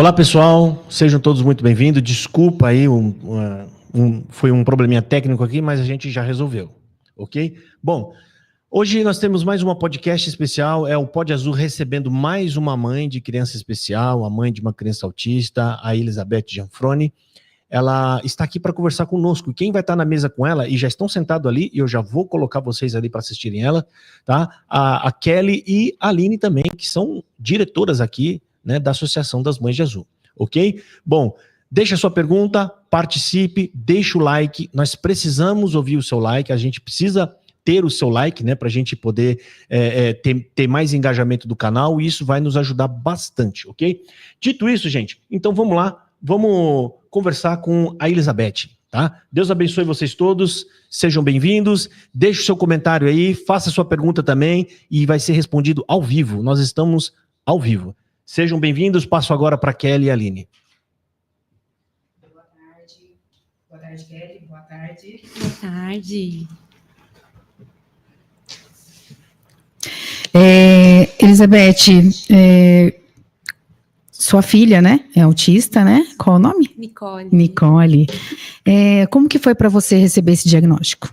Olá, pessoal, sejam todos muito bem-vindos. Desculpa aí, foi um probleminha técnico aqui, mas a gente já resolveu, ok? Bom, hoje nós temos mais uma podcast especial, é o Pod Azul recebendo mais uma mãe de criança especial, a mãe de uma criança autista, a Elizabeth Gianfroni. Ela está aqui para conversar conosco. Quem vai estar na mesa com ela, e já estão sentados ali, e eu já vou colocar vocês ali para assistirem ela, tá? A Kelly e a Aline também, que são diretoras aqui, né, da Associação das Mães de Azul, ok? Bom, deixa a sua pergunta, participe, deixa o like, nós precisamos ouvir o seu like, a gente precisa ter o seu like, né, para a gente poder ter mais engajamento do canal, e isso vai nos ajudar bastante, ok? Dito isso, gente, então vamos lá, vamos conversar com a Elizabeth, tá? Deus abençoe vocês todos, sejam bem-vindos, deixe o seu comentário aí, faça a sua pergunta também, e vai ser respondido ao vivo, nós estamos ao vivo. Sejam bem-vindos, passo agora para Kelly e Aline. Boa tarde, Kelly, boa tarde. Boa tarde. Elizabeth, sua filha, né? É autista, né? Qual o nome? Nicole. Como que foi para você receber esse diagnóstico?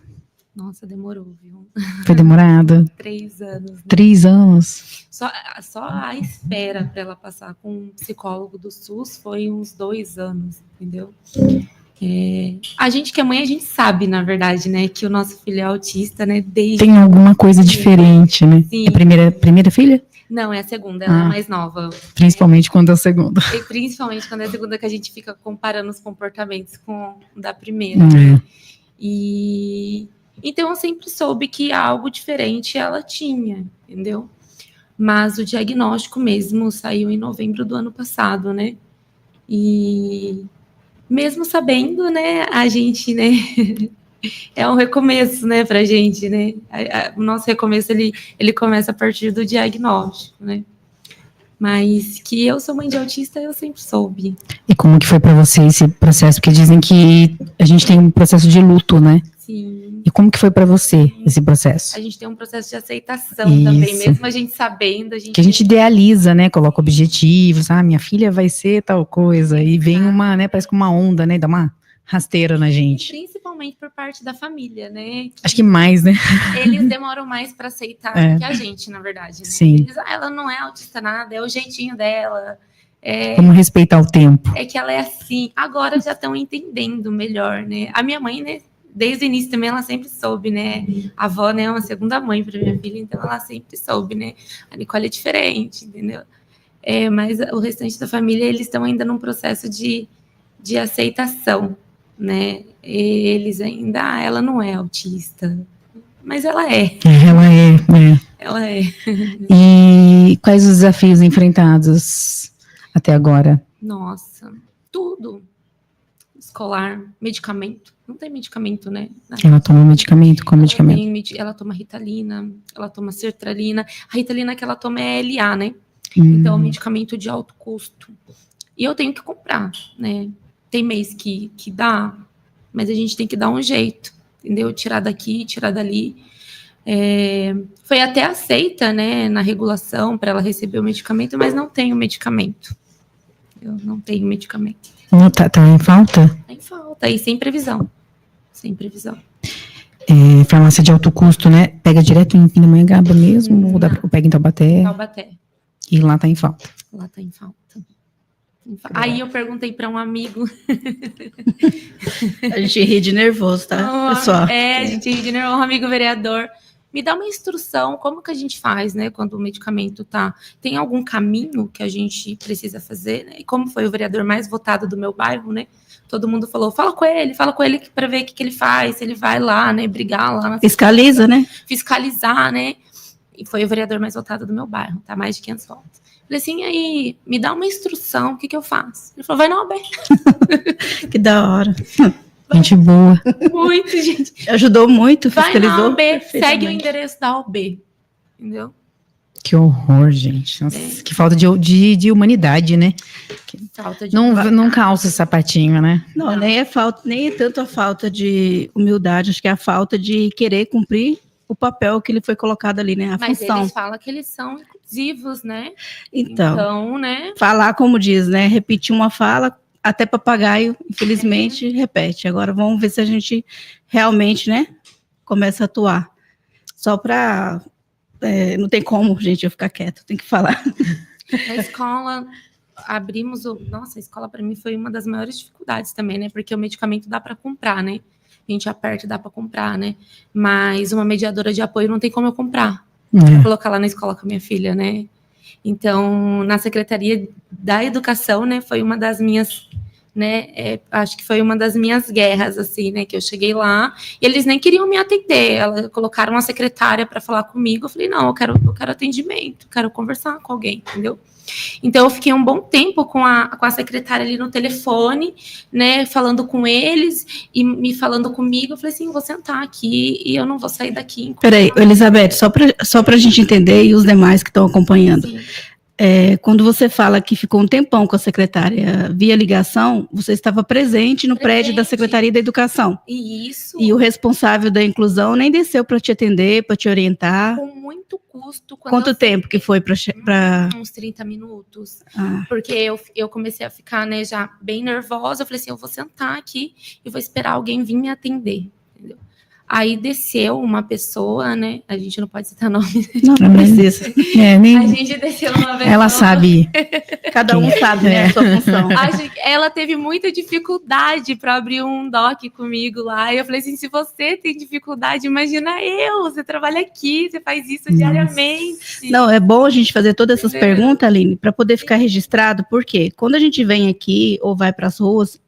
Nossa, demorou, viu? Foi demorado? 3 anos. Né? 3 anos? Só a espera para ela passar com um psicólogo do SUS foi uns 2 anos, entendeu? A gente que é mãe, a gente sabe, na verdade, né? Que o nosso filho é autista, né? Tem alguma coisa diferente, né? Sim. É a primeira filha? Não, é a segunda, ela é a mais nova. Principalmente quando é a segunda. E principalmente quando é a segunda, que a gente fica comparando os comportamentos com o da primeira. E então eu sempre soube que algo diferente ela tinha, entendeu? Mas o diagnóstico mesmo saiu em novembro do ano passado, né? E mesmo sabendo, né, a gente, né, é um recomeço, né, pra gente, né? O nosso recomeço, ele começa a partir do diagnóstico, né? Mas que eu sou mãe de autista, eu sempre soube. E como que foi para você esse processo? Porque dizem que a gente tem um processo de luto, né? Sim. E como que foi para você esse processo? A gente tem um processo de aceitação também, mesmo a gente sabendo. Que a gente idealiza, né? Coloca objetivos. Minha filha vai ser tal coisa. E vem uma, né? Parece que uma onda, né? Dá uma rasteira na gente. Principalmente por parte da família, né? Acho que mais, né? Eles demoram mais para aceitar do que a gente, na verdade. Né? Sim. Eles, ela não é autista nada, é o jeitinho dela. Como respeitar o tempo. É que ela é assim. Agora já estão entendendo melhor, né? A minha mãe, né? Desde o início também ela sempre soube, né? A avó, né, é uma segunda mãe para minha filha, então ela sempre soube, né? A Nicole é diferente, entendeu? Mas o restante da família, eles estão ainda num processo de aceitação, né? Eles ainda, ela não é autista, mas ela é. Ela é. E quais os desafios enfrentados até agora? Nossa, tudo. Escolar, medicamento. Não tem medicamento, né? Ela toma medicamento? Qual medicamento? Ela toma Ritalina, ela toma Sertralina. A Ritalina que ela toma é LA, né? Então é um medicamento de alto custo. E eu tenho que comprar, né? Tem mês que dá, mas a gente tem que dar um jeito, entendeu? Tirar daqui, tirar dali. Foi até aceita, né, na regulação para ela receber o medicamento, mas não tem o medicamento. Eu não tenho medicamento. Tá em falta? Tá em falta, e sem previsão. Sem previsão. Farmácia de alto custo, né? Pega direto em Pindamonhangaba mesmo? Ou pega em Taubaté? Taubaté. E lá tá em falta? Lá tá em falta. Aí eu perguntei para um amigo. A gente ri de nervoso, tá, pessoal? A gente ri de nervoso. Um amigo vereador. Me dá uma instrução, como que a gente faz, né, quando o medicamento tem algum caminho que a gente precisa fazer, né? E como foi o vereador mais votado do meu bairro, né, todo mundo falou, fala com ele para ver o que ele faz, se ele vai lá, né, brigar lá. Fiscaliza, né? Fiscalizar, né, e foi o vereador mais votado do meu bairro, tá, mais de 500 votos. Falei assim, aí, me dá uma instrução, o que eu faço? Ele falou, vai na OAB. Que da hora. Gente boa. Muito, gente. Ajudou muito, fiscalizou. Vai na OAB, segue o endereço da OAB. Entendeu? Que horror, gente. Nossa, que falta de humanidade, né? Falta de não calça sapatinho, né? Não, nem é tanto a falta de humildade, acho que é a falta de querer cumprir o papel que ele foi colocado ali, né? A Mas função. eles falam que eles são inclusivos, né? Então, né? Falar, como diz, né? Repetir uma fala, até papagaio, infelizmente, repete. Agora vamos ver se a gente realmente, né? Começa a atuar. Só para... não tem como, gente, eu ficar quieta, tem que falar. Na escola, abrimos Nossa, a escola para mim foi uma das maiores dificuldades também, né? Porque o medicamento dá para comprar, né? A gente aperta e dá para comprar, né? Mas uma mediadora de apoio não tem como eu comprar. Vou colocar lá na escola com a minha filha, né? Então, na Secretaria da Educação, né? Foi uma das minhas... né, acho que foi uma das minhas guerras, assim, né, que eu cheguei lá, e eles nem queriam me atender, colocaram uma secretária para falar comigo, eu falei, não, eu quero atendimento, quero conversar com alguém, entendeu? Então, eu fiquei um bom tempo com a secretária ali no telefone, né, falando com eles, e me falando comigo, eu falei assim, eu vou sentar aqui, e eu não vou sair daqui. Peraí, Elizabeth, só para a gente entender, e os demais que estão acompanhando. Sim. Quando você fala que ficou um tempão com a secretária via ligação, você estava presente no prédio da Secretaria da Educação. Isso. E o responsável da inclusão nem desceu para te atender, para te orientar. Com muito custo. Quanto tempo que foi para... Uns 30 minutos. Porque eu comecei a ficar, né, já bem nervosa. Eu falei assim, eu vou sentar aqui e vou esperar alguém vir me atender. Entendeu? Aí desceu uma pessoa, né? A gente não pode citar nome. Não precisa. A gente desceu uma pessoa. Ela sabe. Cada um sabe, né, a sua função. Ela teve muita dificuldade para abrir um doc comigo lá. E eu falei assim, se você tem dificuldade, imagina eu. Você trabalha aqui, você faz isso diariamente. Não, é bom a gente fazer todas essas perguntas, Aline, para poder ficar registrado, porque quando a gente vem aqui ou vai para as ruas,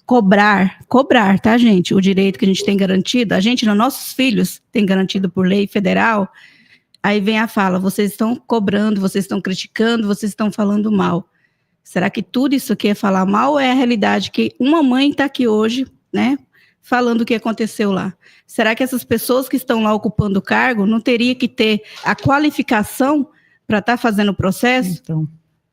cobrar, tá, gente? O direito que a gente tem garantido, a gente, nossos filhos, tem garantido por lei federal. Aí vem a fala, vocês estão cobrando, vocês estão criticando, vocês estão falando mal. Será que tudo isso aqui é falar mal ou é a realidade que uma mãe está aqui hoje, né, falando o que aconteceu lá? Será que essas pessoas que estão lá ocupando o cargo não teria que ter a qualificação para estar fazendo o processo? Então...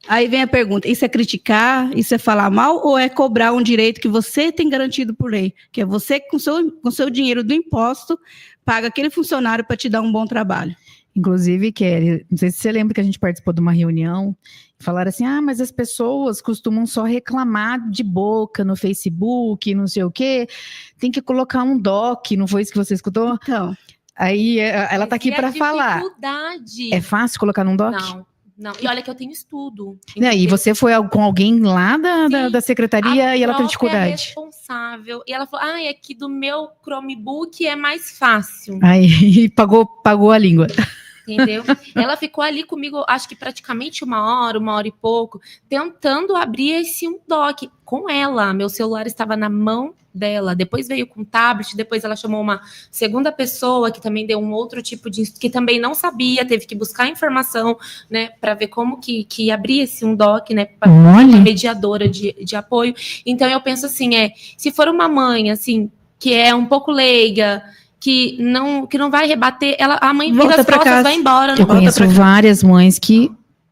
Aí vem a pergunta, isso é criticar, isso é falar mal ou é cobrar um direito que você tem garantido por lei? Que é você com seu dinheiro do imposto paga aquele funcionário para te dar um bom trabalho. Inclusive, Kelly, não sei se você lembra que a gente participou de uma reunião, falaram assim, mas as pessoas costumam só reclamar de boca no Facebook, não sei o quê, tem que colocar um doc, não foi isso que você escutou? Então. Aí ela tá aqui para falar. É fácil colocar num doc? Não, e olha que eu tenho estudo. E você foi com alguém lá da secretaria e ela teve dificuldade? Responsável. E ela falou, é que do meu Chromebook é mais fácil. Aí pagou a língua. Entendeu? Ela ficou ali comigo, acho que praticamente uma hora e pouco, tentando abrir esse doc com ela. Meu celular estava na mão dela, depois veio com tablet, depois ela chamou uma segunda pessoa que também deu um outro tipo de... que também não sabia, teve que buscar informação, né, para ver como que abria esse doc, né, para uma mediadora de apoio. Então eu penso assim, se for uma mãe, assim, que é um pouco leiga, que não vai rebater, a mãe vira as costas, vai embora. Eu conheço várias mães que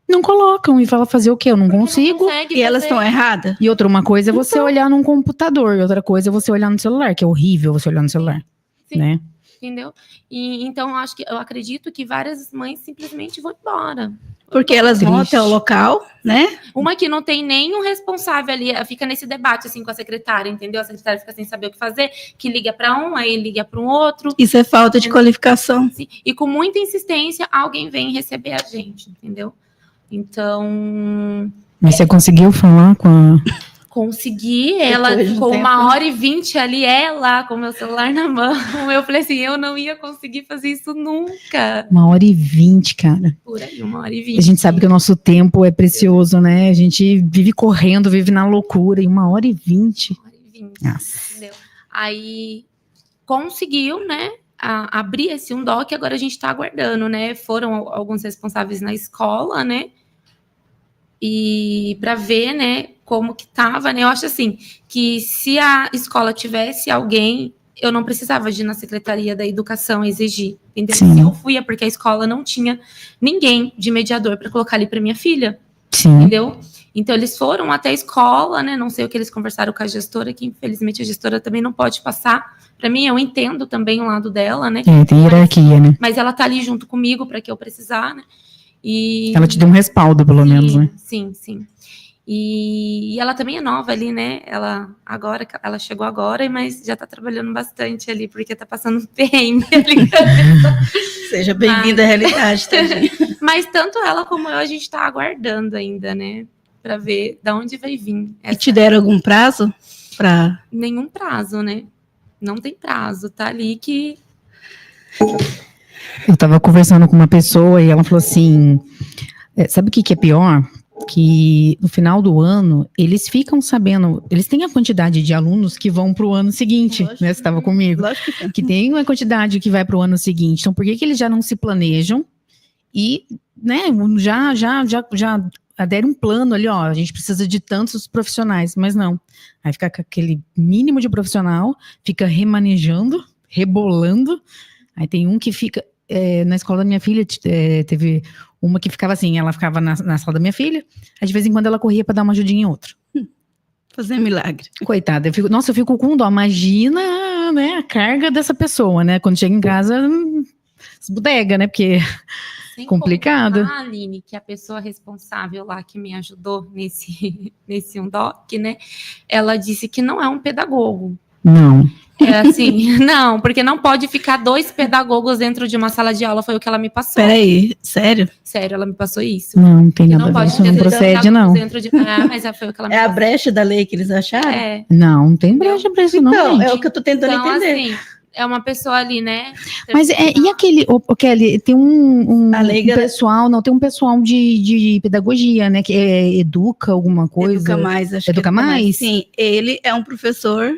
não colocam e fala fazer o quê? Eu não consigo. E elas estão erradas. E uma coisa é você olhar num computador, e outra coisa é você olhar no celular, que é horrível você olhar no celular. Sim. Né? Entendeu? E então eu acredito que várias mães simplesmente vão embora. Porque elas vão até o local, né? Uma que não tem nenhum responsável ali, fica nesse debate assim com a secretária, entendeu? A secretária fica sem saber o que fazer, que liga para um, aí liga para um outro. Isso é falta de qualificação. Sim. E com muita insistência, alguém vem receber a gente, entendeu? Então... Mas você conseguiu falar com a... Consegui, ela ficou 1h20 ali, ela com o meu celular na mão. Eu falei assim, eu não ia conseguir fazer isso nunca. 1h20, cara. Por aí, 1h20. A gente sabe que o nosso tempo é precioso, né? A gente vive correndo, vive na loucura. E 1h20. 1h20, entendeu? Aí conseguiu, né? Abrir esse doc, agora a gente tá aguardando, né? Foram alguns responsáveis na escola, né? E para ver, né, como que tava, né? Eu acho assim, que se a escola tivesse alguém, eu não precisava de ir na Secretaria da Educação exigir, entendeu? Sim. Se eu fui, é porque a escola não tinha ninguém de mediador para colocar ali para minha filha. Sim. entendeu? Então, eles foram até a escola, né? Não sei o que eles conversaram com a gestora, que infelizmente a gestora também não pode passar. Para mim, eu entendo também o lado dela, né? Tem hierarquia, né? Mas ela tá ali junto comigo para que eu precisar, né? E Ela te deu um respaldo, pelo menos, né? Sim. E ela também é nova ali, né? Ela chegou agora, mas já tá trabalhando bastante ali, porque tá passando perrengue ali. Seja bem-vinda à realidade, tadinha. Mas tanto ela como eu, a gente tá aguardando ainda, né? Pra ver de onde vai vir. E te deram algum prazo para... Nenhum prazo, né? Não tem prazo, tá ali que... Eu tava conversando com uma pessoa e ela falou assim, sabe o que é pior? Que no final do ano, eles ficam sabendo, eles têm a quantidade de alunos que vão para o ano seguinte, Lógico. né? Você estava comigo. Lógico que Que tem uma quantidade que vai para o ano seguinte. Então, por que eles já não se planejam e, né, já aderem um plano ali, ó, a gente precisa de tantos profissionais, mas não. Aí fica com aquele mínimo de profissional, fica remanejando, rebolando. Aí tem um que fica, na escola da minha filha, teve uma que ficava assim, ela ficava na sala da minha filha, aí de vez em quando ela corria para dar uma ajudinha em outra. fazer milagre. Coitada, eu fico com dó. Imagina, né, a carga dessa pessoa, né? Quando chega em casa, esbudega, né? Porque Sem complicado. contar, Aline, que a pessoa responsável lá que me ajudou nesse Undoc, né? Ela disse que não é um pedagogo. Não. É assim, não, porque não pode ficar 2 pedagogos dentro de uma sala de aula, foi o que ela me passou. Peraí, sério? Sério, ela me passou isso. Não tem Que nada a ver, pode isso ter não 2 procede, pedagogos não. dentro de... mas foi o que ela me É a passou. brecha da lei que eles acharam? É. Não tem brecha pra isso, não, Então, gente. é o que eu tô tentando Então, entender. assim, é uma pessoa ali, né? Mas e aquele, Kelly, tem A lei garante- pessoal, não, tem um pessoal de pedagogia, né, que educa alguma coisa. Educa Mais, acho Educa que Mais? Sim, ele é um professor.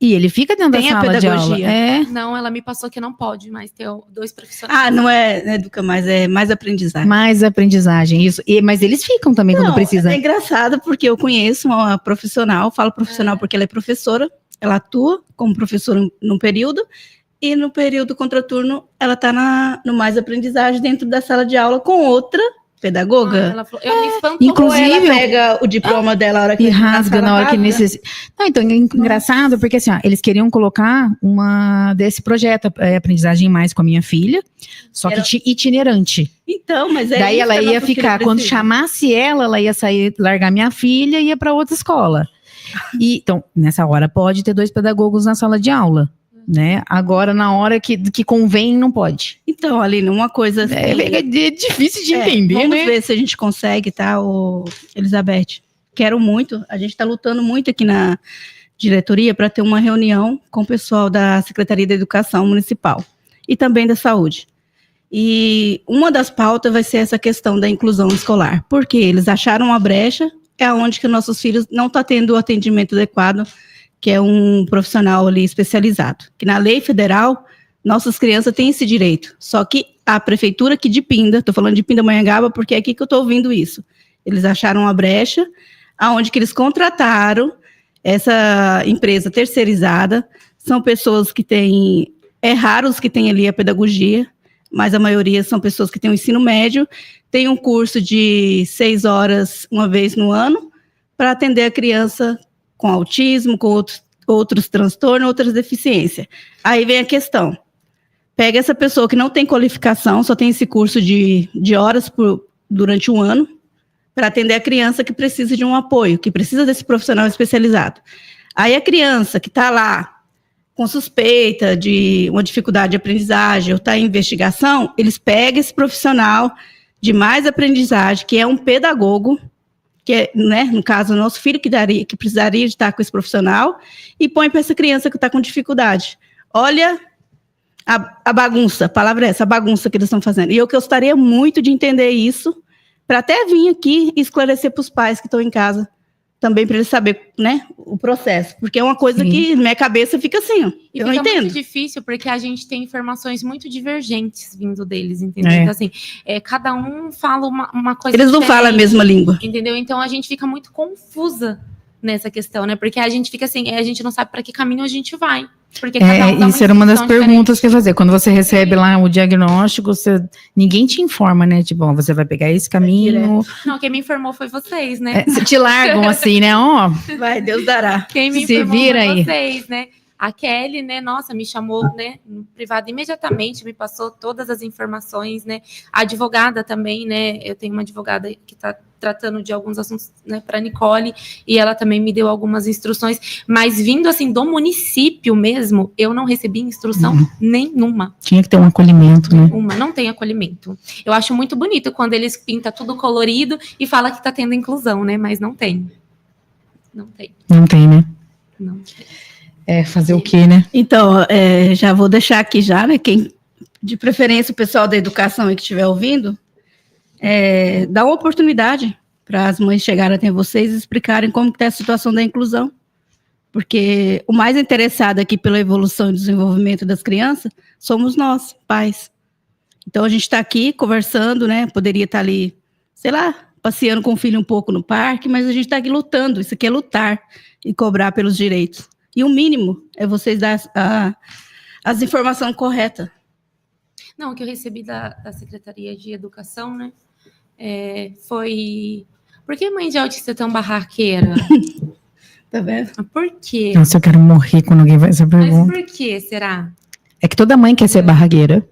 E ele fica dentro Tem da a sala de aula. pedagogia. É. Não, ela me passou que não pode mais ter 2 profissionais. Ah, não é Educa Mais, é Mais Aprendizagem. Mais aprendizagem, isso. Mas eles ficam também quando precisa. É engraçado porque eu conheço uma profissional, falo profissional porque ela é professora, ela atua como professora num período, e no período contraturno ela está no Mais Aprendizagem dentro da sala de aula com outra pedagoga. Ela falou, eu me espantou. Inclusive, Ou ela pega o diploma dela na hora que E rasga na hora que rasga. necessita. Não, então, é engraçado, porque assim, ó, eles queriam colocar desse projeto, Aprendizagem Mais com a minha filha, só que itinerante. Então, mas Daí isso ela que a ia nossa filha ficar, quando precisa. chamasse ela ia sair, largar minha filha e ia para outra escola. E, então, nessa hora pode ter 2 pedagogos na sala de aula, né? Agora, na hora que convém, não pode. Então, Aline, uma coisa assim, É difícil de entender, vamos né? ver se a gente consegue, tá, Elizabeth? Quero muito, a gente está lutando muito aqui na diretoria para ter uma reunião com o pessoal da Secretaria da Educação Municipal e também da Saúde. E uma das pautas vai ser essa questão da inclusão escolar, porque eles acharam uma brecha, é onde que nossos filhos não estão tendo o atendimento adequado, que é um profissional ali especializado. Que na lei federal, nossas crianças têm esse direito, só que a prefeitura aqui de Pinda, estou falando de Pindamonhangaba porque é aqui que eu estou ouvindo isso, eles acharam uma brecha, aonde que eles contrataram essa empresa terceirizada, são pessoas que têm, é raro os que têm ali a pedagogia, mas a maioria são pessoas que têm o ensino médio, tem um curso de 6 horas uma vez no ano, para atender a criança com autismo, com outros transtornos, outras deficiências. Aí vem a questão, pega essa pessoa que não tem qualificação, só tem esse curso de horas durante um ano, para atender a criança que precisa de um apoio, que precisa desse profissional especializado. Aí a criança que está lá com suspeita de uma dificuldade de aprendizagem ou está em investigação, eles pegam esse profissional de Mais Aprendizagem, que é um pedagogo, que é, né, no caso, o nosso filho que precisaria de estar com esse profissional, e põe para essa criança que está com dificuldade. Olha a bagunça, a palavra é essa, a bagunça que eles estão fazendo. E eu gostaria muito de entender isso, para até vir aqui e esclarecer para os pais que estão em casa, também para eles saberem, né, o processo. Porque é uma coisa que na minha cabeça fica assim, ó, E eu não fica entendo. muito difícil, porque a gente tem informações muito divergentes vindo deles, entendeu? É. Então, assim, cada um fala uma coisa Eles não diferente, falam a mesma língua. entendeu? Então, a gente fica muito confusa nessa questão, né? Porque a gente fica assim, a gente não sabe para que caminho a gente vai. Porque cada um dá Isso era uma das instrução perguntas que eu ia diferente. fazer. Quando você recebe lá o diagnóstico, ninguém te informa, né? Tipo, ó, você vai pegar esse caminho. Não, quem me informou foi vocês, né? Te largam assim, né? Ó, Vai, Deus dará. Quem me Se informou vira foi aí. vocês, né? A Kelly, né, nossa, me chamou, né, no privado imediatamente, me passou todas as informações, né? A advogada também, né? Eu tenho uma advogada que está tratando de alguns assuntos, né, para Nicole, e ela também me deu algumas instruções, mas vindo assim do município mesmo, eu não recebi instrução nenhuma. Tinha que ter um acolhimento, né? Não tem acolhimento. Eu acho muito bonito quando eles pintam tudo colorido e fala que tá tendo inclusão, né? Mas não tem. Não tem. Não tem, né? Não tem. Fazer o quê, né? Então, já vou deixar aqui já, né? Quem, de preferência, o pessoal da educação aí que estiver ouvindo, dá uma oportunidade para as mães chegarem até vocês e explicarem como está a situação da inclusão. Porque o mais interessado aqui pela evolução e desenvolvimento das crianças somos nós, pais. Então, a gente está aqui conversando, né? Poderia estar ali, sei lá, passeando com o filho um pouco no parque, mas a gente está aqui lutando. Isso aqui é lutar e cobrar pelos direitos. E o mínimo é vocês dar as informações corretas. Não, o que eu recebi da Secretaria de Educação, né? Foi... Por que mãe de autista é tão barraqueira? Tá vendo? Por quê? Nossa, eu quero morrer quando alguém faz essa Mas pergunta. por que será? É que toda mãe quer ser barragueira.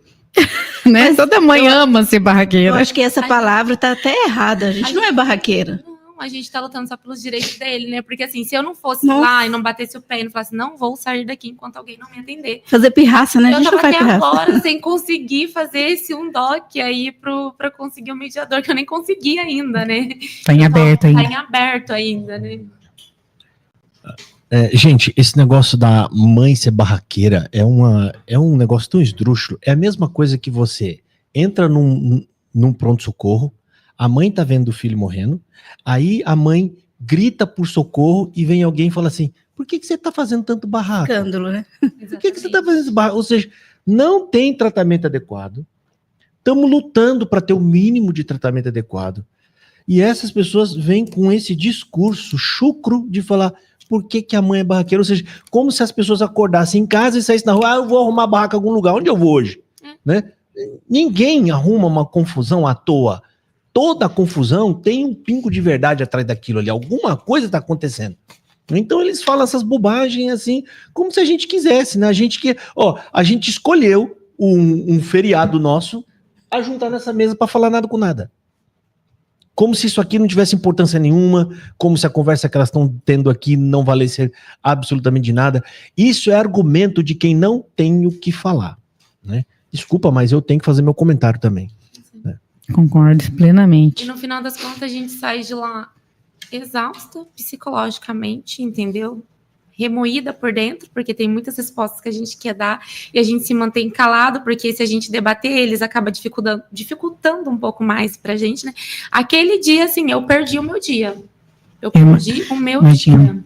Né? Toda mãe ama ser Eu barragueira. acho que essa palavra está até errada. A gente não é barraqueira. Não, a gente tá lutando só pelos direitos dele, né? Porque assim, se eu não fosse Nossa. lá e não batesse o pé e não falasse, não vou sair daqui enquanto alguém não me atender. Fazer pirraça, né? A Eu gente não tava faz até pirraça. agora sem conseguir fazer esse doc aí pra conseguir um mediador, que eu nem consegui ainda, né? Tá em aberto Tá ainda. em aberto ainda, né? Gente, esse negócio da mãe ser barraqueira é um negócio tão esdrúxulo. É a mesma coisa que você entra num pronto-socorro, a mãe tá vendo o filho morrendo, aí a mãe grita por socorro e vem alguém e fala assim, por que você tá fazendo tanto barraco? Escândalo, né? Por que você tá fazendo esse barraco? Ou seja, não tem tratamento adequado, estamos lutando para ter o mínimo de tratamento adequado, e essas pessoas vêm com esse discurso chucro de falar por que a mãe é barraqueira, ou seja, como se as pessoas acordassem em casa e saíssem na rua, eu vou arrumar barraca em algum lugar, onde eu vou hoje? Né? Ninguém arruma uma confusão à toa. Toda confusão tem um pingo de verdade atrás daquilo ali, alguma coisa está acontecendo. Então eles falam essas bobagens assim, como se a gente quisesse, né? A gente escolheu um feriado nosso a juntar nessa mesa para falar nada com nada. Como se isso aqui não tivesse importância nenhuma, como se a conversa que elas estão tendo aqui não valesse absolutamente de nada. Isso é argumento de quem não tem o que falar, né? Desculpa, mas eu tenho que fazer meu comentário também. Concordo E plenamente. no final das contas, a gente sai de lá exausta psicologicamente, entendeu? Remoída por dentro, porque tem muitas respostas que a gente quer dar e a gente se mantém calado, porque se a gente debater, eles acabam dificultando um pouco mais pra gente, né? Aquele dia, assim, eu perdi o meu dia. Eu perdi o meu dia.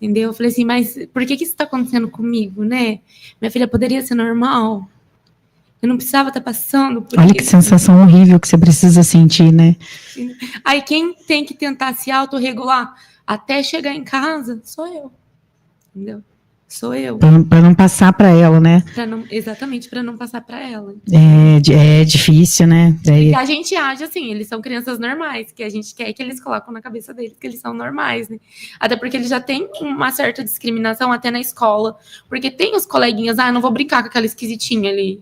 Entendeu? Eu falei assim, mas por que isso tá acontecendo comigo, né? Minha filha poderia ser normal. Eu não precisava estar passando por Olha isso. que sensação horrível que você precisa sentir, né? Aí quem tem que tentar se autorregular até chegar em casa sou eu. Entendeu? Sou eu. Pra não passar pra ela, né? Exatamente, para não passar para ela. É difícil, né? Porque a gente age assim, eles são crianças normais, que a gente quer que eles colocam na cabeça deles que eles são normais, né? Até porque eles já têm uma certa discriminação até na escola. Porque tem os coleguinhas, eu não vou brincar com aquela esquisitinha ali.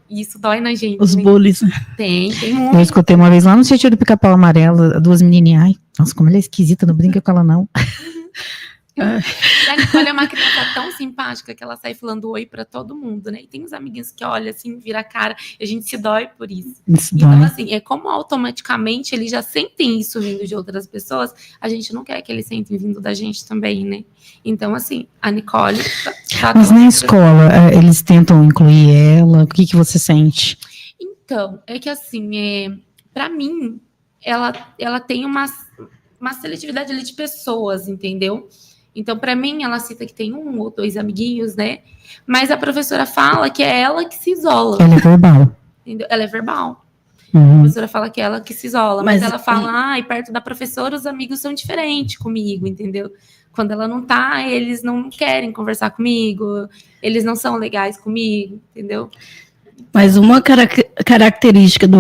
Isso dói na gente. Os né? bullies. Tem Eu muito. escutei uma vez lá no sítio do Pica-Pau Amarelo, duas menininhas. Ai, nossa, como ela é esquisita, não brinca com ela, não. E a Nicole é uma criança tão simpática que ela sai falando oi pra todo mundo, né? E tem uns amiguinhos que olham assim, vira a cara, e a gente se dói por isso. Então, assim, é como automaticamente eles já sentem isso vindo de outras pessoas, a gente não quer que eles sentem vindo da gente também, né? Então, assim, a Nicole... Mas na escola, eles tentam incluir ela? O que você sente? Então, é que assim, pra mim, ela tem uma seletividade ali de pessoas, entendeu? Então, para mim, ela cita que tem 1 ou 2 amiguinhos, né? Mas a professora fala que é ela que se isola. Ela é verbal. Entendeu? Ela é verbal. A Uhum. professora fala que é ela que se isola, mas Mas- ela fala, e perto da professora os amigos são diferentes comigo, entendeu? Quando ela não tá, eles não querem conversar comigo, eles não são legais comigo, entendeu? Mas uma característica do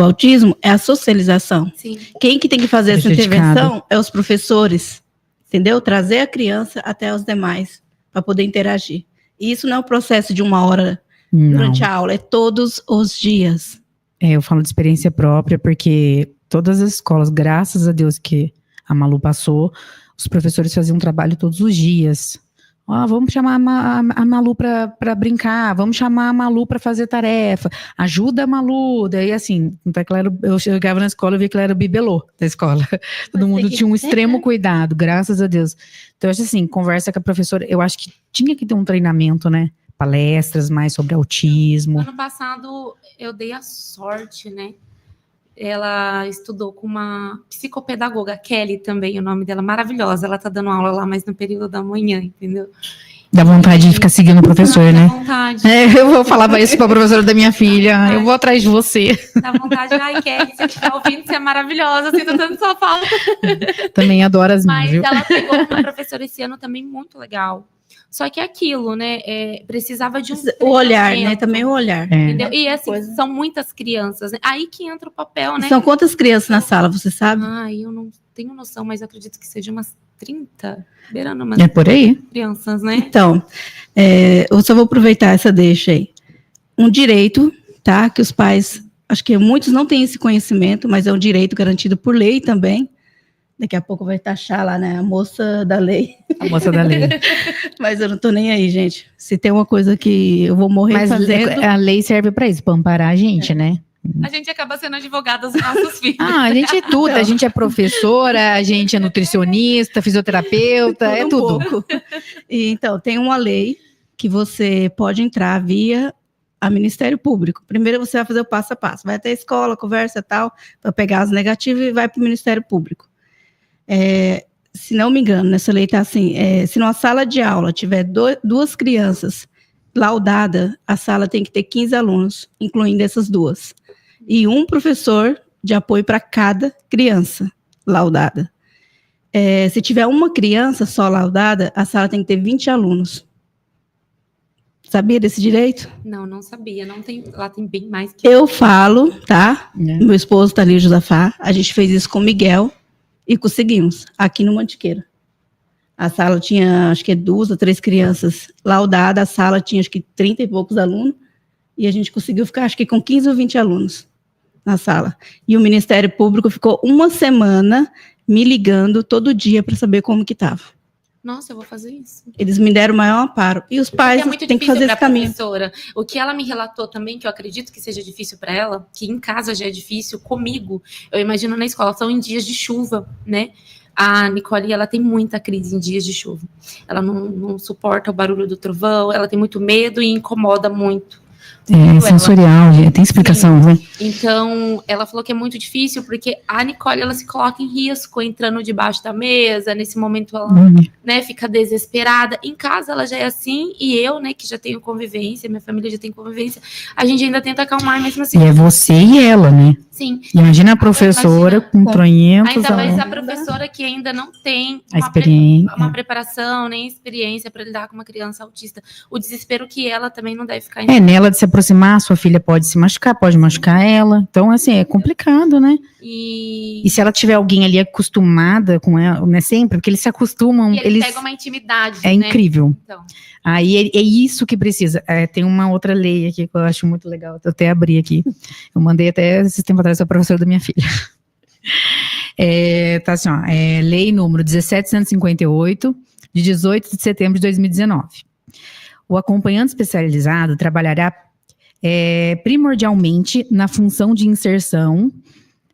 autismo é a socialização. Sim. Quem que tem que fazer essa Prejudicado. intervenção é os professores, entendeu? Trazer a criança até os demais para poder interagir. E isso não é um processo de 1 hora durante Não. a aula, é todos os dias. Eu falo de experiência própria, porque todas as escolas, graças a Deus que a Malu passou, os professores faziam um trabalho todos os dias. Ó, vamos chamar a Malu para brincar, vamos chamar a Malu para fazer tarefa, ajuda a Malu. Daí, assim, eu chegava na escola e via que ela era o bibelô da escola. Todo mundo tinha um extremo cuidado, graças a Deus. Então, eu acho assim, conversa com a professora, eu acho que tinha que ter um treinamento, né? Palestras mais sobre autismo. Ano passado eu dei a sorte, né? Ela estudou com uma psicopedagoga, Kelly também, o nome dela, maravilhosa. Ela tá dando aula lá, mas no período da manhã, entendeu? Dá vontade de ficar seguindo o professor, Dá né? vontade. Eu vou falar isso pra professora da minha filha. Eu vou atrás de você. Dá vontade. Ai, Kelly, se você estiver ouvindo, você é maravilhosa. Sinto tanto sua falta. Também adoro as minhas, Mas viu? ela pegou uma professora esse ano também muito legal. Só que é aquilo, né? Precisava de um O olhar, né? treinamento, Também o olhar. É. entendeu? E assim, Coisa. são muitas crianças, né? Aí que entra o papel, né? São quantas crianças na sala, você sabe? Ai, eu não tenho noção, mas eu acredito que seja umas 30, beirando umas É por aí. crianças, né? Então, eu só vou aproveitar essa deixa aí. Um direito, tá? Que os pais, acho que muitos não têm esse conhecimento, mas é um direito garantido por lei também. Daqui a pouco vai taxar lá, né? A moça da lei. A moça da lei. Mas eu não tô nem aí, gente. Se tem uma coisa que eu vou morrer Mas fazendo. a lei serve pra isso, pra amparar a gente, né? A gente acaba sendo advogada dos nossos filhos. Ah, a gente é tudo. A gente é professora, a gente é nutricionista, fisioterapeuta, é Um tudo. pouco. E, então, tem uma lei que você pode entrar via a Ministério Público. Primeiro você vai fazer o passo a passo. Vai até a escola, conversa e tal, para pegar as negativas e vai para o Ministério Público. Se não me engano, nessa lei está assim, se numa sala de aula tiver duas crianças laudadas, a sala tem que ter 15 alunos, incluindo essas duas. E um professor de apoio para cada criança laudada. Se tiver uma criança só laudada, a sala tem que ter 20 alunos. Sabia desse direito? Não sabia. Não tem, lá tem bem mais que Eu falo, tá? É. Meu esposo tá ali, o Josafá. A gente fez isso com o Miguel e conseguimos, aqui no Mantiqueira. A sala tinha, acho que 2 ou 3 crianças laudadas, a sala tinha, acho que 30 e poucos alunos, e a gente conseguiu ficar, acho que com 15 ou 20 alunos na sala. E o Ministério Público ficou 1 semana me ligando todo dia para saber como que estava. Nossa, eu vou fazer isso. Eles me deram o maior amparo. E os pais É muito têm que difícil fazer para esse caminho. professora. O que ela me relatou também, que eu acredito que seja difícil para ela, que em casa já é difícil, comigo, eu imagino na escola, são em dias de chuva, né? A Nicole, ela tem muita crise em dias de chuva. Ela não suporta o barulho do trovão, ela tem muito medo e incomoda muito. É sensorial, tem explicação, né? Então, ela falou que é muito difícil, porque a Nicole, ela se coloca em risco entrando debaixo da mesa, nesse momento ela, né, fica desesperada. Em casa ela já é assim, e eu, né, que já tenho convivência, minha família já tem convivência, a gente ainda tenta acalmar mesmo assim. E é você e ela, né? Sim. Imagina a professora Imagina, com tronhentos ainda mais a alunos. professora que ainda não tem A experiência. uma preparação, nem experiência para lidar com uma criança autista. O desespero que ela também não deve ficar em Nela de se aproximar, sua filha pode se machucar, pode machucar ela. Então, assim, é complicado, né? E se ela tiver alguém ali acostumada com ela, né, sempre, porque eles se acostumam, e eles pegam uma intimidade, é né? incrível. Então. Aí é isso que precisa. Tem uma outra lei aqui que eu acho muito legal, eu até abri aqui. Eu mandei até esse tempo atrás para a professora da minha filha. Tá assim, ó, lei número 1758, de 18 de setembro de 2019. O acompanhante especializado trabalhará primordialmente na função de inserção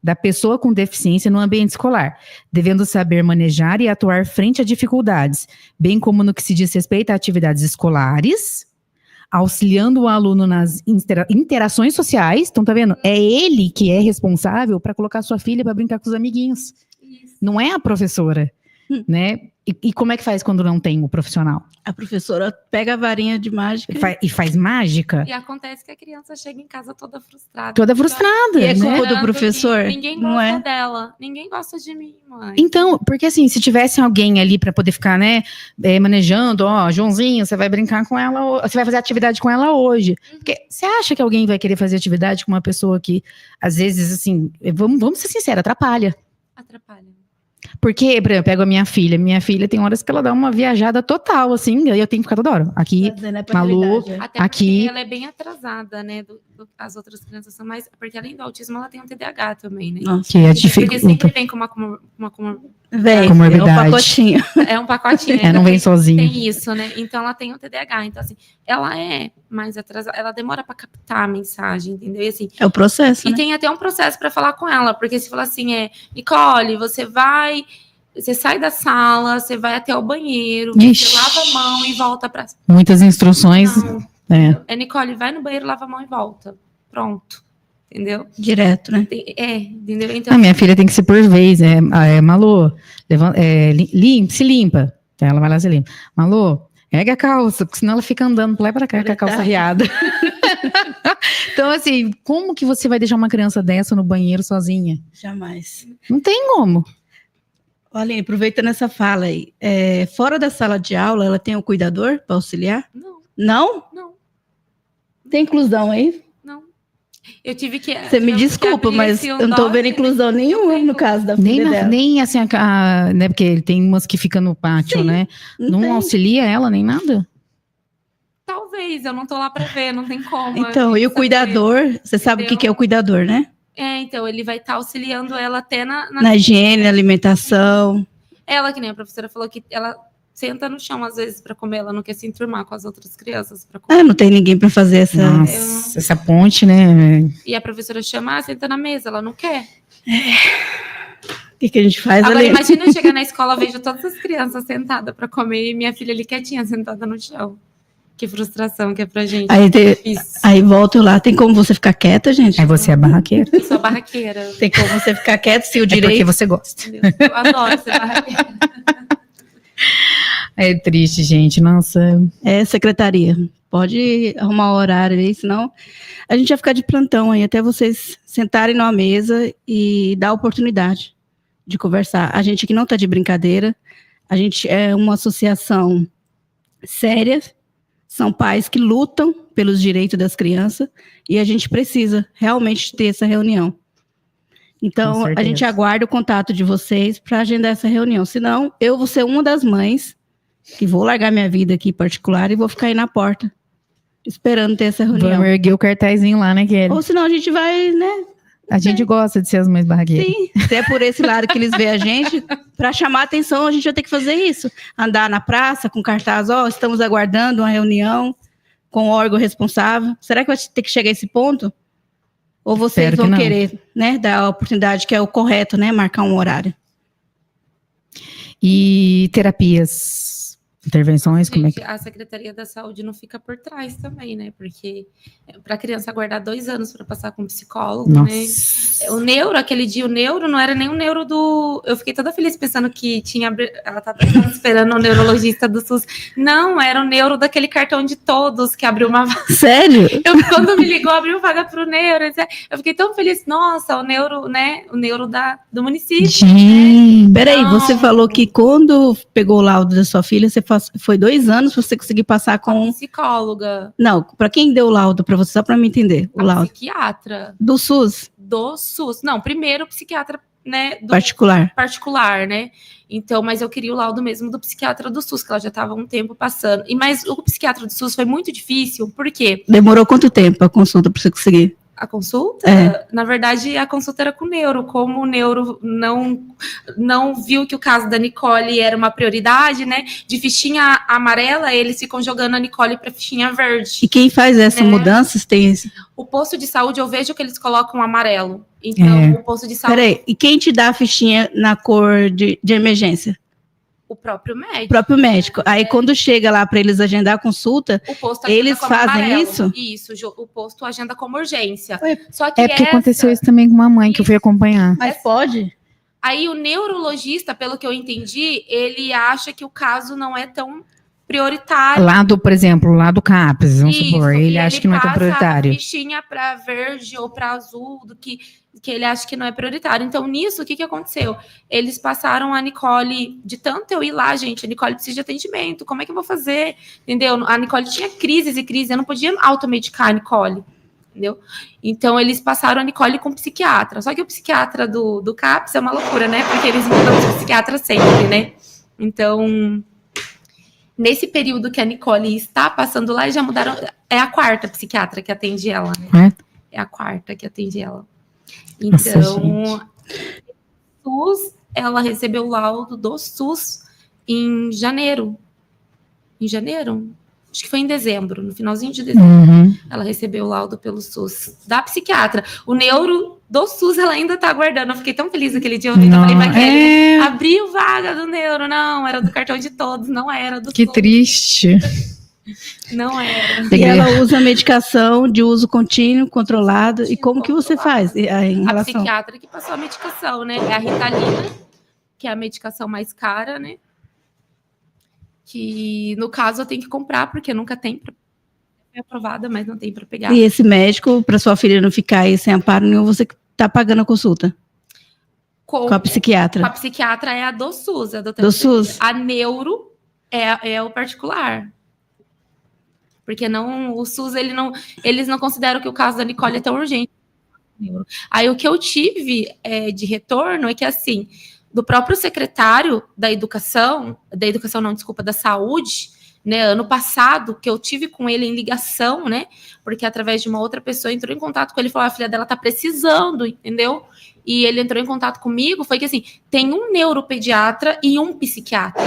da pessoa com deficiência no ambiente escolar, devendo saber manejar e atuar frente a dificuldades, bem como no que se diz respeito a atividades escolares, auxiliando o aluno nas interações sociais. Então, tá vendo? É ele que é responsável para colocar sua filha para brincar com os amiguinhos. Isso. Não é a professora. né? E como é que faz quando não tem o profissional? A professora pega a varinha de mágica. E faz mágica? E acontece que a criança chega em casa toda frustrada. Toda frustrada, E é né? culpa do Chorando, professor? que Ninguém Não gosta é? dela. Ninguém gosta de mim, mãe. Então, porque assim, se tivesse alguém ali para poder ficar, né, manejando, ó, Joãozinho, você vai brincar com ela, você vai fazer atividade com ela hoje. Porque você acha que alguém vai querer fazer atividade com uma pessoa que, às vezes, assim, vamos ser sinceros, atrapalha? Atrapalha. Porque, por exemplo, eu pego a minha filha tem horas que ela dá uma viajada total, assim, aí eu tenho que ficar toda hora. Aqui, Tá dizendo, é pra Malu, realidade, é. Até Aqui- porque ela é bem atrasada, né? As outras crianças são mais. Porque além do autismo, ela tem um TDAH também, né? Nossa, que é Porque sempre dificulta. vem com uma vem, é Comorbidade. um pacotinho. é um pacotinho. É, não vem sozinha. Tem isso, né? Então ela tem o TDAH. Então, assim, ela é mais atrasada, ela demora pra captar a mensagem, entendeu? E assim, É o processo, e né? tem até um processo pra falar com ela, porque se falar assim, Nicole, você sai da sala, você vai até o banheiro, Ixi. você lava a mão e volta pra. Muitas instruções. Não, É. Nicole, vai no banheiro, lava a mão e volta. Pronto. Entendeu? Direto, né? Entendeu? Então, A minha filha tem que ser por vez. Malu, se limpa. Então ela vai lá se limpa. Malu, ergue a calça, porque senão ela fica andando pra lá e pra cá com a calça riada. Então, assim, como que você vai deixar uma criança dessa no banheiro sozinha? Jamais. Não tem como. Aline, aproveitando essa fala aí, fora da sala de aula, ela tem um cuidador para auxiliar? não, Não? não, Tem inclusão aí? não. Eu tive que. Você me tivemos que desculpa, abrir mas esse eu não tô vendo doc, inclusão nenhuma no caso da Nem, filha dela. nem assim, né? Porque tem umas que ficam no pátio, Sim, né? Não tem. auxilia ela nem nada. Talvez, eu não tô lá pra ver, não tem como. Então, eu e o tenho que saber. cuidador, você sabe o que é o cuidador, né? Então, ele vai estar auxiliando ela até na Na higiene, na alimentação. Ela, que nem a professora falou que ela senta no chão às vezes para comer, ela não quer se enturmar com as outras crianças para comer. Ah, não tem ninguém para fazer essa. Nossa, essa ponte, né? E a professora chama, senta na mesa, ela não quer. O que a gente faz Agora ali? imagina eu chegar na escola, vejo todas as crianças sentadas para comer e minha filha ali quietinha, sentada no chão. Que frustração que é pra gente. Aí volto lá. Tem como você ficar quieta, gente? Aí você é barraqueira. Eu sou barraqueira. Tem como você ficar quieta se o É porque direito. você gosta. Entendeu? Eu adoro ser barraqueira. É triste, gente. Nossa. É, secretaria. Pode arrumar o horário aí, senão a gente vai ficar de plantão aí até vocês sentarem numa mesa e dar a oportunidade de conversar. A gente aqui não está de brincadeira, a gente é uma associação séria, são pais que lutam pelos direitos das crianças e a gente precisa realmente ter essa reunião. Então, a gente aguarda o contato de vocês para agendar essa reunião. Senão, eu vou ser uma das mães que vou largar minha vida aqui particular e vou ficar aí na porta, esperando ter essa reunião. Vamos erguer o cartazinho lá, né, Kelly? Ou senão a gente vai, né? A gente gosta de ser as mães barraqueiras. Sim, se é por esse lado que eles veem a gente, para chamar a atenção, a gente vai ter que fazer isso. Andar na praça com cartaz, estamos aguardando uma reunião com o órgão responsável. Será que vai ter que chegar a esse ponto? Ou vocês Espero que vão não. querer, né, dar a oportunidade, que é o correto, né, marcar um horário? E terapias, intervenções, como é que... A Secretaria da Saúde não fica por trás também, né? Porque para a criança aguardar 2 anos para passar com um psicólogo, Nossa. né? O neuro, aquele dia, o neuro não era nem o neuro do... Eu fiquei toda feliz pensando que tinha... Ela estava esperando o neurologista do SUS. Não, era o neuro daquele cartão de todos que abriu uma vaga. Sério? Quando me ligou, abriu vaga para o neuro. Eu fiquei tão feliz. Nossa, o neuro, né? O neuro do município. Gente, Peraí, Não. você falou que quando pegou o laudo da sua filha, foi 2 anos para você conseguir passar com... Psicóloga. Não, para quem deu o laudo para você, só para me entender, o A laudo. psiquiatra. Do SUS, Do SUS. Não, primeiro o psiquiatra, né? Do particular. né? Então, mas eu queria o laudo mesmo do psiquiatra do SUS, que ela já estava há um tempo passando. Mas o psiquiatra do SUS foi muito difícil, porque Demorou quanto tempo a consulta para você conseguir? a consulta, na verdade, a consulta era com o neuro. Como o neuro não viu que o caso da Nicole era uma prioridade, né? De fichinha amarela, eles ficam jogando a Nicole para fichinha verde. E quem faz essa mudança tem esse... O posto de saúde, eu vejo que eles colocam amarelo. Então, o posto de saúde... Peraí, e quem te dá a fichinha na cor de emergência? O próprio médico. O próprio médico. Aí, quando chega lá para eles agendar a consulta, O posto agenda eles como fazem amarelo. isso? Isso, o posto agenda como urgência. Ué, Só que é porque aconteceu isso também com uma mãe que eu fui acompanhar. mas pode? Aí o neurologista, pelo que eu entendi, ele acha que o caso não é tão prioritário. Por exemplo, lá do CAPS, vamos Isso, supor, e ele acha que não é tão prioritário. Ele passa a fichinha para verde ou para azul, do que ele acha que não é prioritário. Então, nisso, o que aconteceu? Eles passaram a Nicole, de tanto eu ir lá, gente, a Nicole precisa de atendimento, como é que eu vou fazer? Entendeu? A Nicole tinha crises e crises, eu não podia automedicar a Nicole, entendeu? Então, eles passaram a Nicole com psiquiatra. Só que o psiquiatra do CAPS é uma loucura, né? Porque eles mudam de psiquiatra sempre, né? Então, nesse período que a Nicole está passando lá, já mudaram. É a quarta psiquiatra que atende ela, né? É a quarta que atende ela. Então, SUS, ela recebeu o laudo do SUS em janeiro. Em janeiro? Acho que foi em dezembro, no finalzinho de dezembro. Ela recebeu o laudo pelo SUS, da psiquiatra. O neuro do SUS, ela ainda tá aguardando. Eu fiquei tão feliz aquele dia. Eu falei pra Kelly, abriu vaga do neuro. Não, era do cartão de todos, não era do SUS. Que triste. Não era. E ela usa medicação de uso contínuo, controlado. E como que você faz em relação? A psiquiatra que passou a medicação, né? É a Ritalina, que é a medicação mais cara, né? Que, no caso, eu tenho que comprar, porque nunca tem. É aprovada, mas não tem para pegar. E esse médico, para sua filha não ficar aí sem amparo nenhum, você está pagando a consulta? Com a psiquiatra? A psiquiatra é a do SUS. A do SUS? A neuro é o particular. Porque não, o SUS, eles não consideram que o caso da Nicole é tão urgente. Aí o que eu tive de retorno é que, assim, do próprio secretário da saúde, né, ano passado, que eu tive com ele em ligação, né, porque através de uma outra pessoa entrou em contato com ele e falou, a filha dela tá precisando, entendeu? E ele entrou em contato comigo, foi que assim, tem um neuropediatra e um psiquiatra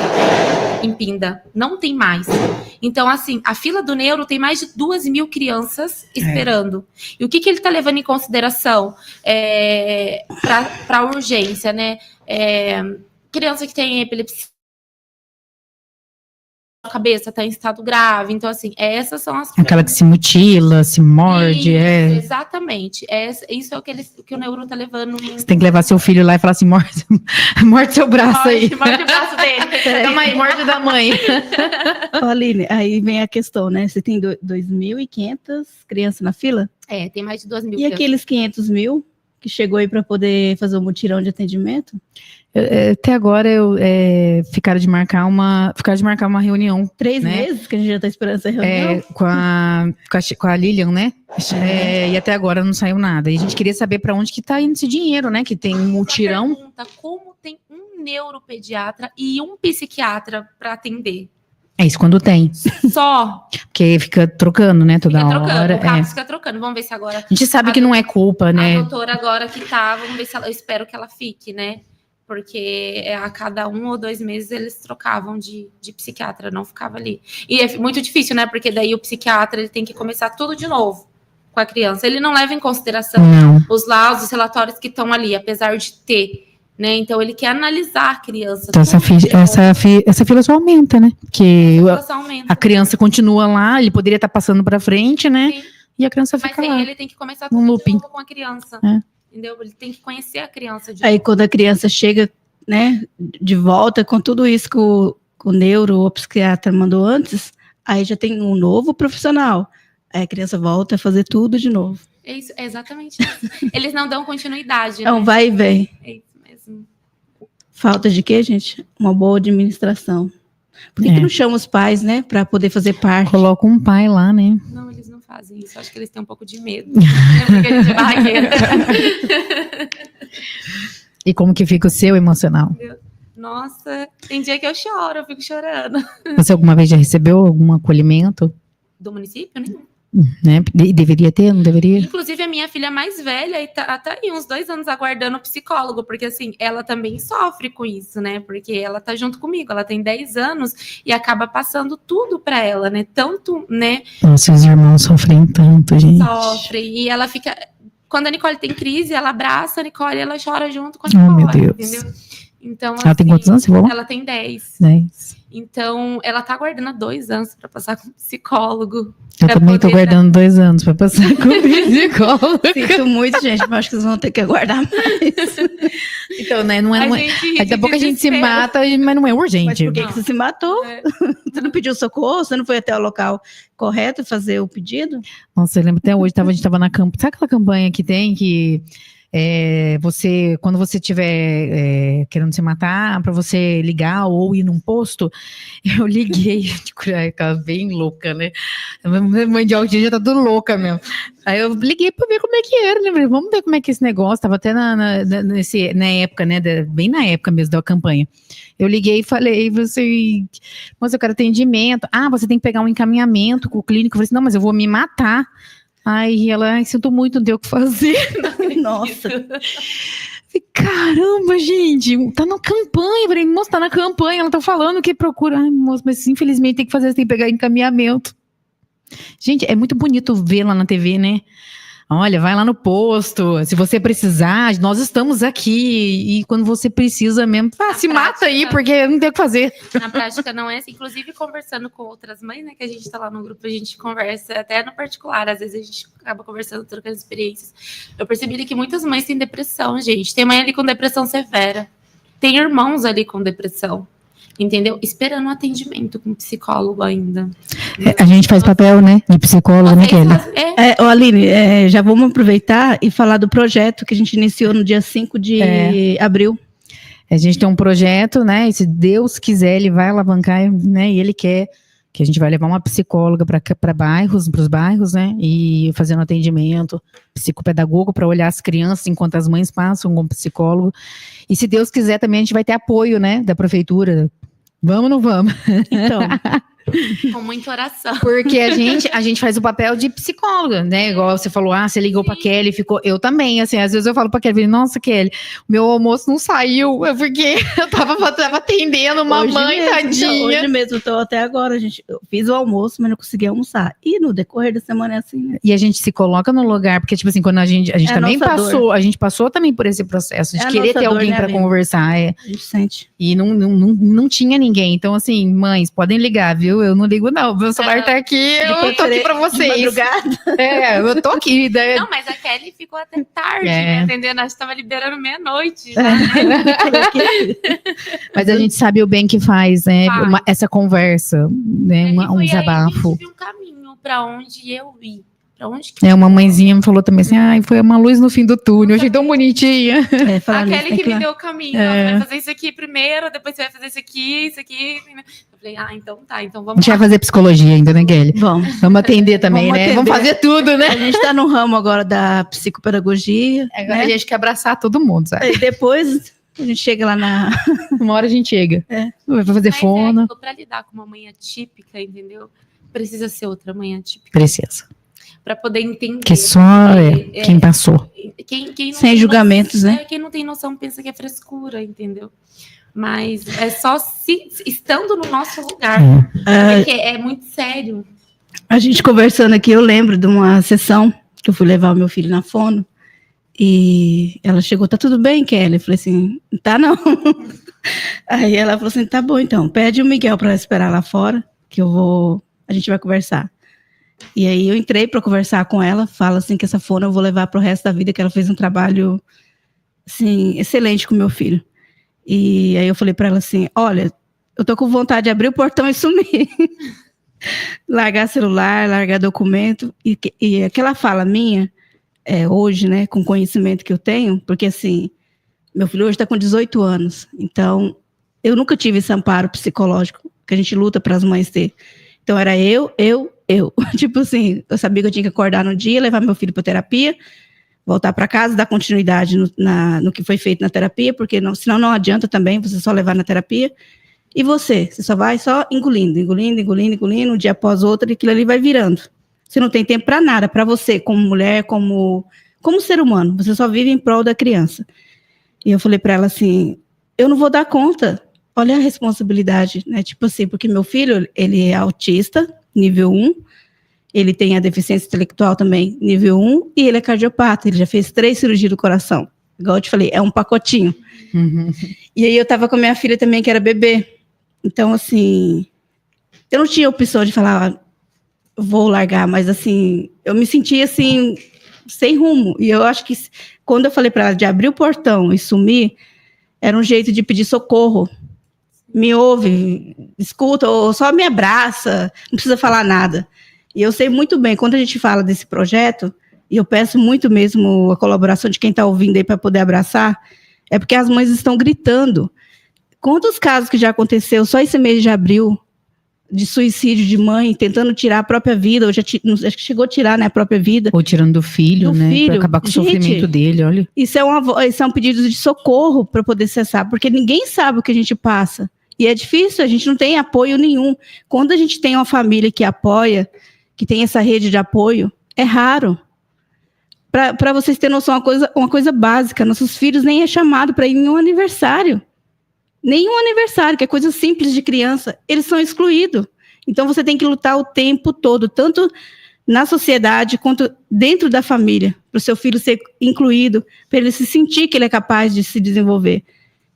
em Pinda, não tem mais. Então, assim, a fila do neuro tem mais de 2.000 crianças esperando. E o que ele tá levando em consideração para urgência, né? Criança que tem epilepsia, a cabeça está em estado grave, então assim, essas são as... Aquela que se mutila, se morde, isso, exatamente, isso é o que o neuro tá levando. Você tem que levar seu filho lá e falar assim, morde seu braço aí. Morde o braço dele. Morde da mãe. Aline, aí vem a questão, né, você tem 2.500 crianças na fila? Tem mais de 2.000 crianças. E aqueles 500 mil que chegou aí para poder fazer um mutirão de atendimento? Até agora ficaram de marcar uma reunião. 3 meses que a gente já está esperando essa reunião? Com a Lilian, né? E até agora não saiu nada. E a gente queria saber para onde que tá indo esse dinheiro, né? Que tem um mutirão. Pergunta, como tem um neuropediatra e um psiquiatra para atender? É isso quando tem. Só. Porque fica trocando, né? Toda hora. O CAPS fica trocando. Vamos ver se agora... A gente sabe que não é culpa, né? A doutora agora que tá, vamos ver se ela... Eu espero que ela fique, né? Porque a cada 1 ou 2 meses eles trocavam de psiquiatra, não ficava ali. E é muito difícil, né? Porque daí o psiquiatra ele tem que começar tudo de novo com a criança. Ele não leva em consideração os laudos, os relatórios que estão ali, apesar de ter, né? Então ele quer analisar a criança. Então essa fila só aumenta, né? Porque a criança continua lá, ele poderia estar passando para frente, né? Sim. E a criança fica lá. Mas ele tem que começar tudo de novo com a criança. Entendeu? Ele tem que conhecer a criança. Aí quando a criança chega, né, de volta com tudo isso que o neuro ou o psiquiatra mandou antes, aí já tem um novo profissional. Aí a criança volta a fazer tudo de novo. É isso, é exatamente isso. Eles não dão continuidade. É um vai e vem. É isso mesmo. Falta de quê, gente? Uma boa administração. Por que não chama os pais, né, para poder fazer parte? Coloca um pai lá, né? Não, eles não fazem isso. Acho que eles têm um pouco de medo. Porque a gente é barraqueira. E como que fica o seu emocional? Nossa, tem dia que eu choro, eu fico chorando. Você alguma vez já recebeu algum acolhimento? Do município? Nenhum. Né? Deveria ter, não deveria? Inclusive, a minha filha mais velha tá aí uns 2 anos aguardando o psicólogo, porque assim, ela também sofre com isso, né? Porque ela tá junto comigo, ela tem 10 anos e acaba passando tudo pra ela, né? Tanto, né? Nossa, os irmãos sofrem tanto, gente. Sofrem, e ela fica... Quando a Nicole tem crise, ela abraça a Nicole e ela chora junto com a Nicole, meu Deus. entendeu? Então, Ela tem quantos anos, você falou? Ela tem 10. 10. Então, ela tá aguardando há 2 anos para passar com psicólogo. Eu pra também tô poder guardando 2 anos pra passar com psicólogo. Sinto muito, gente, mas acho que vocês vão ter que aguardar mais. Então, né, não é... gente Daqui a pouco a gente se desespero. mata, mas não é Mas urgente. por que que você se matou? É. Você não pediu socorro? Você não foi até o local correto fazer o pedido? Nossa, eu lembro até hoje, a gente tava na campanha. Sabe aquela campanha que tem que quando você estiver querendo se matar, para você ligar ou ir num posto? Eu liguei, ficava bem louca, né? A mãe de alguém já tá tudo louca mesmo. Aí eu liguei para ver como é que era, né? Vamos ver como é que é esse negócio. Tava até na época, né? Bem na época mesmo da campanha. Eu liguei e falei, mas eu quero atendimento. Ah, você tem que pegar um encaminhamento com o clínico. Eu falei assim, não, mas eu vou me matar. Aí ela, sinto muito, não tem o que fazer. Nossa. Caramba, gente, tá na campanha. Falei, moça, tá na campanha, ela tá falando que procura. Ai, moça, mas infelizmente tem que fazer, tem que pegar encaminhamento. Gente, é muito bonito ver lá na TV, né? Olha, vai lá no posto, se você precisar, nós estamos aqui. E quando você precisa mesmo, se mata aí, porque não tem o que fazer. Na prática não é assim. Inclusive, conversando com outras mães, né, que a gente tá lá no grupo, a gente conversa até no particular, às vezes a gente acaba conversando, trocando experiências. Eu percebi que muitas mães têm depressão, gente. Tem mãe ali com depressão severa. Tem irmãos ali com depressão. Entendeu? Esperando um atendimento com psicólogo ainda. A gente faz papel, né? De psicólogo, né, Kelly? Aline, já vamos aproveitar e falar do projeto que a gente iniciou no dia 5 de abril. A gente tem um projeto, né? E se Deus quiser, ele vai alavancar, né? E ele quer que a gente vai levar uma psicóloga para os bairros, né? E fazendo atendimento psicopedagogo para olhar as crianças enquanto as mães passam com o psicólogo. E se Deus quiser também, a gente vai ter apoio, né? Da prefeitura. Vamos ou não vamos? Então, Com muita oração. Porque a gente faz o papel de psicóloga, né? Igual você falou, você ligou pra Kelly, ficou... Eu também, assim, às vezes eu falo pra Kelly, nossa, Kelly, meu almoço não saiu, porque eu tava atendendo uma mãe, tadinha. Hoje mesmo, eu tô até agora, eu fiz o almoço, mas não consegui almoçar. E no decorrer da semana é assim, né? E a gente se coloca no lugar, porque, tipo assim, quando a gente também passou, a gente passou também por esse processo de querer ter alguém pra conversar. A gente sente. E não tinha ninguém. Então, assim, mães, podem ligar, viu? Eu não ligo, não. Meu celular tá aqui, eu tô aqui pra vocês. De madrugada. Eu tô aqui. Daí... Não, mas a Kelly ficou até tarde, né? Entendendo? Nós tava liberando meia-noite. Mas a gente sabe o bem que faz, né? Essa conversa, né? Um desabafo. A gente viu um caminho pra onde eu vi. Onde que uma mãezinha me falou também assim, foi uma luz no fim do túnel, eu achei tão bonitinha. A Kelly que me deu o caminho, vai fazer isso aqui primeiro, depois você vai fazer isso aqui. Eu falei, então tá, então vamos. A gente vai fazer psicologia ainda, né, Kelly? Vamos atender também, né? Vamos fazer tudo, né? A gente tá no ramo agora da psicopedagogia. Agora, né? A gente quer abraçar todo mundo, sabe? E depois a gente chega lá na... Uma hora a gente chega. Vai fazer fono. Pra lidar com uma mãe atípica, entendeu? Precisa ser outra mãe atípica. Precisa. Para poder entender. Que só quem passou. Quem sem julgamentos, noção, né? Quem não tem noção pensa que é frescura, entendeu? Mas é só estando no nosso lugar. Porque é muito sério. A gente conversando aqui, eu lembro de uma sessão que eu fui levar o meu filho na fono. E ela chegou, tá tudo bem, Kelly? Eu falei assim, tá não. Aí ela falou assim, tá bom então, pede o Miguel para esperar lá fora, que a gente vai conversar. E aí eu entrei para conversar com ela, fala assim que essa fono eu vou levar para o resto da vida, que ela fez um trabalho assim, excelente com meu filho. E aí eu falei para ela assim, olha, eu tô com vontade de abrir o portão e sumir. Largar celular, largar documento. E aquela fala minha, hoje, né, com o conhecimento que eu tenho, porque assim, meu filho hoje está com 18 anos, então eu nunca tive esse amparo psicológico que a gente luta para as mães ter. Então era eu. Tipo assim, eu sabia que eu tinha que acordar no dia, levar meu filho para terapia, voltar para casa, dar continuidade no que foi feito na terapia, porque senão não adianta também você só levar na terapia. E você só vai engolindo, um dia após outro, e aquilo ali vai virando. Você não tem tempo para nada, para você, como mulher, como ser humano. Você só vive em prol da criança. E eu falei para ela assim, eu não vou dar conta. Olha a responsabilidade, né? Tipo assim, porque meu filho, ele é autista, nível 1, ele tem a deficiência intelectual também, nível 1, e ele é cardiopata, ele já fez 3 cirurgias do coração. igual eu te falei, é um pacotinho. Uhum. E aí eu tava com a minha filha também, que era bebê. Então, assim, eu não tinha opção de falar, vou largar, mas assim, eu me sentia assim, sem rumo. E eu acho que quando eu falei para ela de abrir o portão e sumir, era um jeito de pedir socorro. Me ouve, escuta, ou só me abraça, não precisa falar nada. E eu sei muito bem, quando a gente fala desse projeto, e eu peço muito mesmo a colaboração de quem está ouvindo aí para poder abraçar, é porque as mães estão gritando. Quantos casos que já aconteceu só esse mês de abril, de suicídio de mãe, tentando tirar a própria vida, ou acho que chegou a tirar, né, a própria vida. Ou tirando do filho, né? Para acabar com o sofrimento dele, olha. Isso é um pedido de socorro para poder cessar, porque ninguém sabe o que a gente passa. E é difícil, a gente não tem apoio nenhum. Quando a gente tem uma família que apoia, que tem essa rede de apoio, é raro. Para vocês terem noção, uma coisa básica, nossos filhos nem é chamado para ir em um aniversário. Nenhum aniversário, que é coisa simples de criança, eles são excluídos. Então você tem que lutar o tempo todo, tanto na sociedade quanto dentro da família, para o seu filho ser incluído, para ele se sentir que ele é capaz de se desenvolver.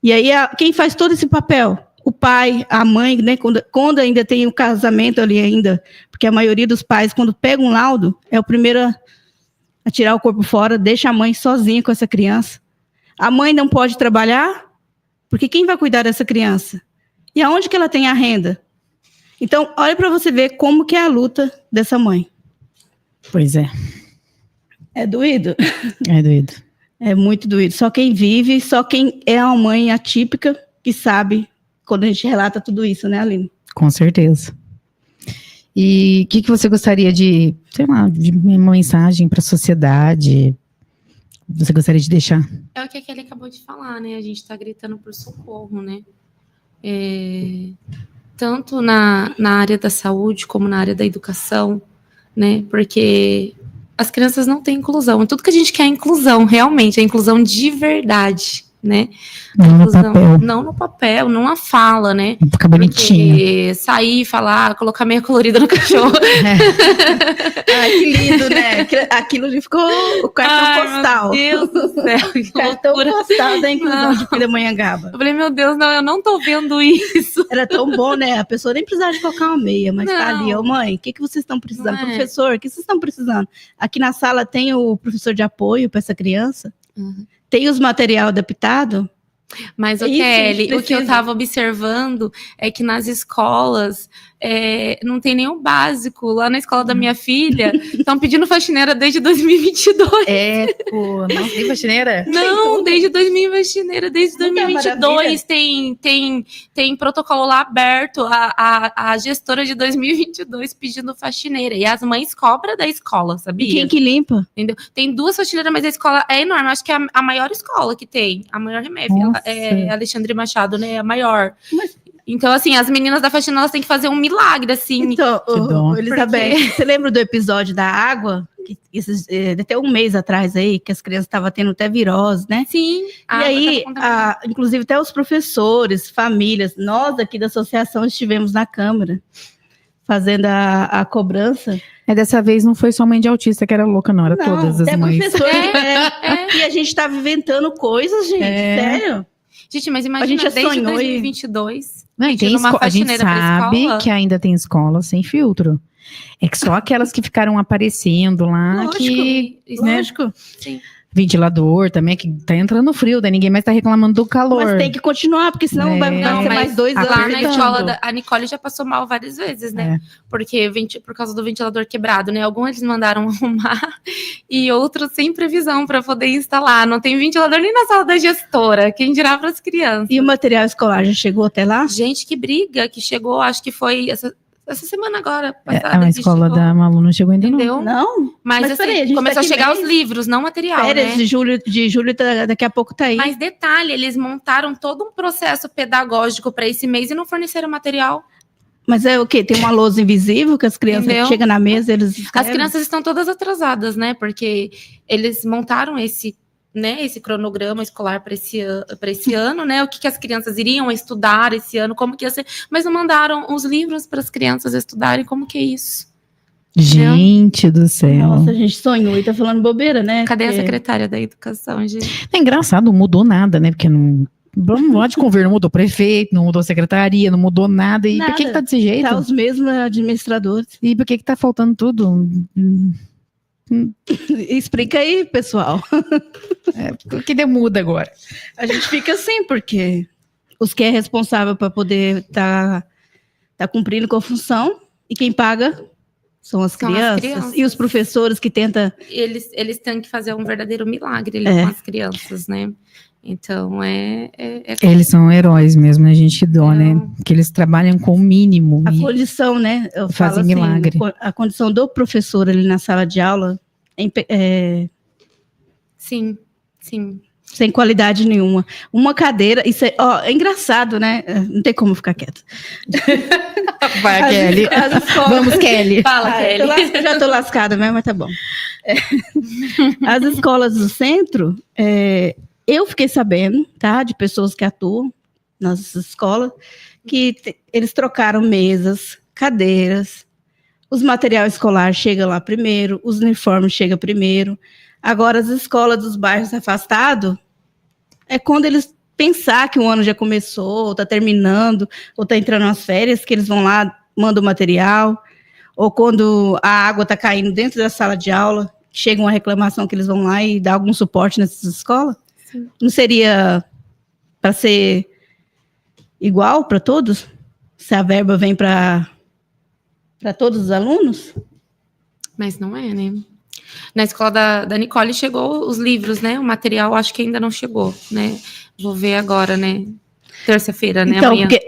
E aí, quem faz todo esse papel? O pai, a mãe, né, quando ainda tem o casamento ali ainda, porque a maioria dos pais, quando pega um laudo, é o primeiro a tirar o corpo fora, deixa a mãe sozinha com essa criança. A mãe não pode trabalhar, porque quem vai cuidar dessa criança? E aonde que ela tem a renda? Então, olha para você ver como que é a luta dessa mãe. Pois é. É doído? É doído. É muito doído. Só quem vive, só quem é uma mãe atípica que sabe quando a gente relata tudo isso, né, Aline? Com certeza. E o que você gostaria de, sei lá, de uma mensagem para a sociedade? Você gostaria de deixar? É o que ele acabou de falar, né? A gente está gritando por socorro, né? Tanto na área da saúde como na área da educação, né? Porque as crianças não têm inclusão. Tudo que a gente quer é inclusão, realmente, é inclusão de verdade, né? Não no papel. Não no papel, não na fala, né? Ficar bonitinho. Porque sair, falar, colocar meia colorida no cachorro. Ai, que lindo, né? Aquilo ali ficou o cartão postal. Meu Deus do céu, que cartão loucura. postal da inclusão de Pindamonhangaba. Eu falei, meu Deus, não, eu não tô vendo isso. Era tão bom, né? A pessoa nem precisava de colocar uma meia, mas tá Não. ali, ô mãe, o que vocês estão precisando? Não é. Professor, o que vocês estão precisando? Aqui na sala tem o professor de apoio para essa criança? Uhum. Tem os material adaptado? Mas, É isso que a gente Kelly, o que eu precisa. estava observando é que nas escolas não tem nenhum básico. Lá na escola da minha filha, estão pedindo faxineira desde 2022. Pô, não tem faxineira? Não, desde 2022. Desde Não tá 2022 tem protocolo lá aberto. A gestora de 2022 pedindo faxineira. E as mães cobram da escola, E sabia? quem que limpa? Entendeu? Tem 2 faxineiras, mas a escola é enorme. Acho que é a maior escola que tem. A maior Remef. Nossa. É Alexandre Machado, né? A maior. Mas- Então, assim, as meninas da faxina, elas têm que fazer um milagre, assim. Então, dó. Elizabeth, você lembra do episódio da água? Até um mês atrás aí, que as crianças estavam tendo até virose, né? Sim. E aí, inclusive até os professores, famílias, nós aqui da associação estivemos na Câmara fazendo a cobrança. Dessa vez não foi só mãe de autista que era louca, não. Era todas as até mães. professor. E a gente estava inventando coisas, gente, sério. Gente, mas A imagina, gente já desde sonhou 2022, Não, e tem pedindo uma a gente faxineira pra sabe escola. que ainda tem escola sem filtro. É que só aquelas que ficaram aparecendo lá, Lógico, que, né, Lógico. Sim. ventilador também, que tá entrando frio, daí ninguém mais tá reclamando do calor. Mas tem que continuar, porque senão vai Não, ser mas mais 2 anos. lá na apertando. escola, a Nicole já passou mal várias vezes, né? Porque por causa do ventilador quebrado, né? Alguns eles mandaram arrumar e outros sem previsão para poder instalar. Não tem ventilador nem na sala da gestora, quem dirá para as crianças. E o material escolar já chegou até lá? Gente, que briga que chegou, acho que foi essa semana agora passada. A que escola chegou, da Malu não chegou ainda, entendeu? Não. Mas, assim, peraí, a gente começou tá a aqui chegar mês. os livros, não material, Férias né? de julho daqui a pouco tá aí. Mas detalhe, eles montaram todo um processo pedagógico para esse mês e não forneceram material. Mas é o quê? Tem uma lousa invisível que as crianças Entendeu? chegam na mesa, eles As escrevem? crianças estão todas atrasadas, né? Porque eles montaram esse cronograma escolar para esse ano, né? O que as crianças iriam estudar esse ano, como que ia ser, mas não mandaram os livros para as crianças estudarem, como que é isso? Gente do céu. Nossa, a gente sonhou e tá falando bobeira, né? Cadê a Porque- secretária da educação, gente? É engraçado, não mudou nada, né? Porque não. Vamos lá de governo, não mudou prefeito, não mudou secretaria, não mudou nada. E por que Nada. tá desse jeito? Tá os mesmos administradores. E por que tá faltando tudo? Explica aí, pessoal. O que muda agora? A gente fica assim, porque os que é responsável para poder tá cumprindo com a função e quem paga são as São as crianças. crianças. E os professores que tentam. Eles têm que fazer um verdadeiro milagre ali É. com as crianças, né? Então, Eles são heróis mesmo, a gente dó, né? Não. Que eles trabalham com o mínimo. A e condição, né? Eu fazem falo assim, milagre. a condição do professor ali na sala de aula sim, sim. sem qualidade nenhuma. Uma cadeira, isso é engraçado, né? Não tem como ficar quieto. Vai, Kelly. As escolas- Vamos, Kelly. Fala, Ah, Kelly. já tô lascada mesmo, mas tá bom. As escolas do centro, eu fiquei sabendo, tá, de pessoas que atuam nas escolas, que eles trocaram mesas, cadeiras, os materiais escolares chegam lá primeiro, os uniformes chegam primeiro. Agora, as escolas dos bairros afastados, é quando eles pensar que o ano já começou, ou tá terminando, ou tá entrando nas férias, que eles vão lá, mandam o material, ou quando a água tá caindo dentro da sala de aula, chega uma reclamação que eles vão lá e dá algum suporte nessas escolas. Sim. Não seria para ser igual para todos? Se a verba vem para todos os alunos? Mas não é, né? Na escola da Nicole chegou os livros, né? O material acho que ainda não chegou, né? Vou ver agora, né? Terça-feira, né? Então, Amanhã. porque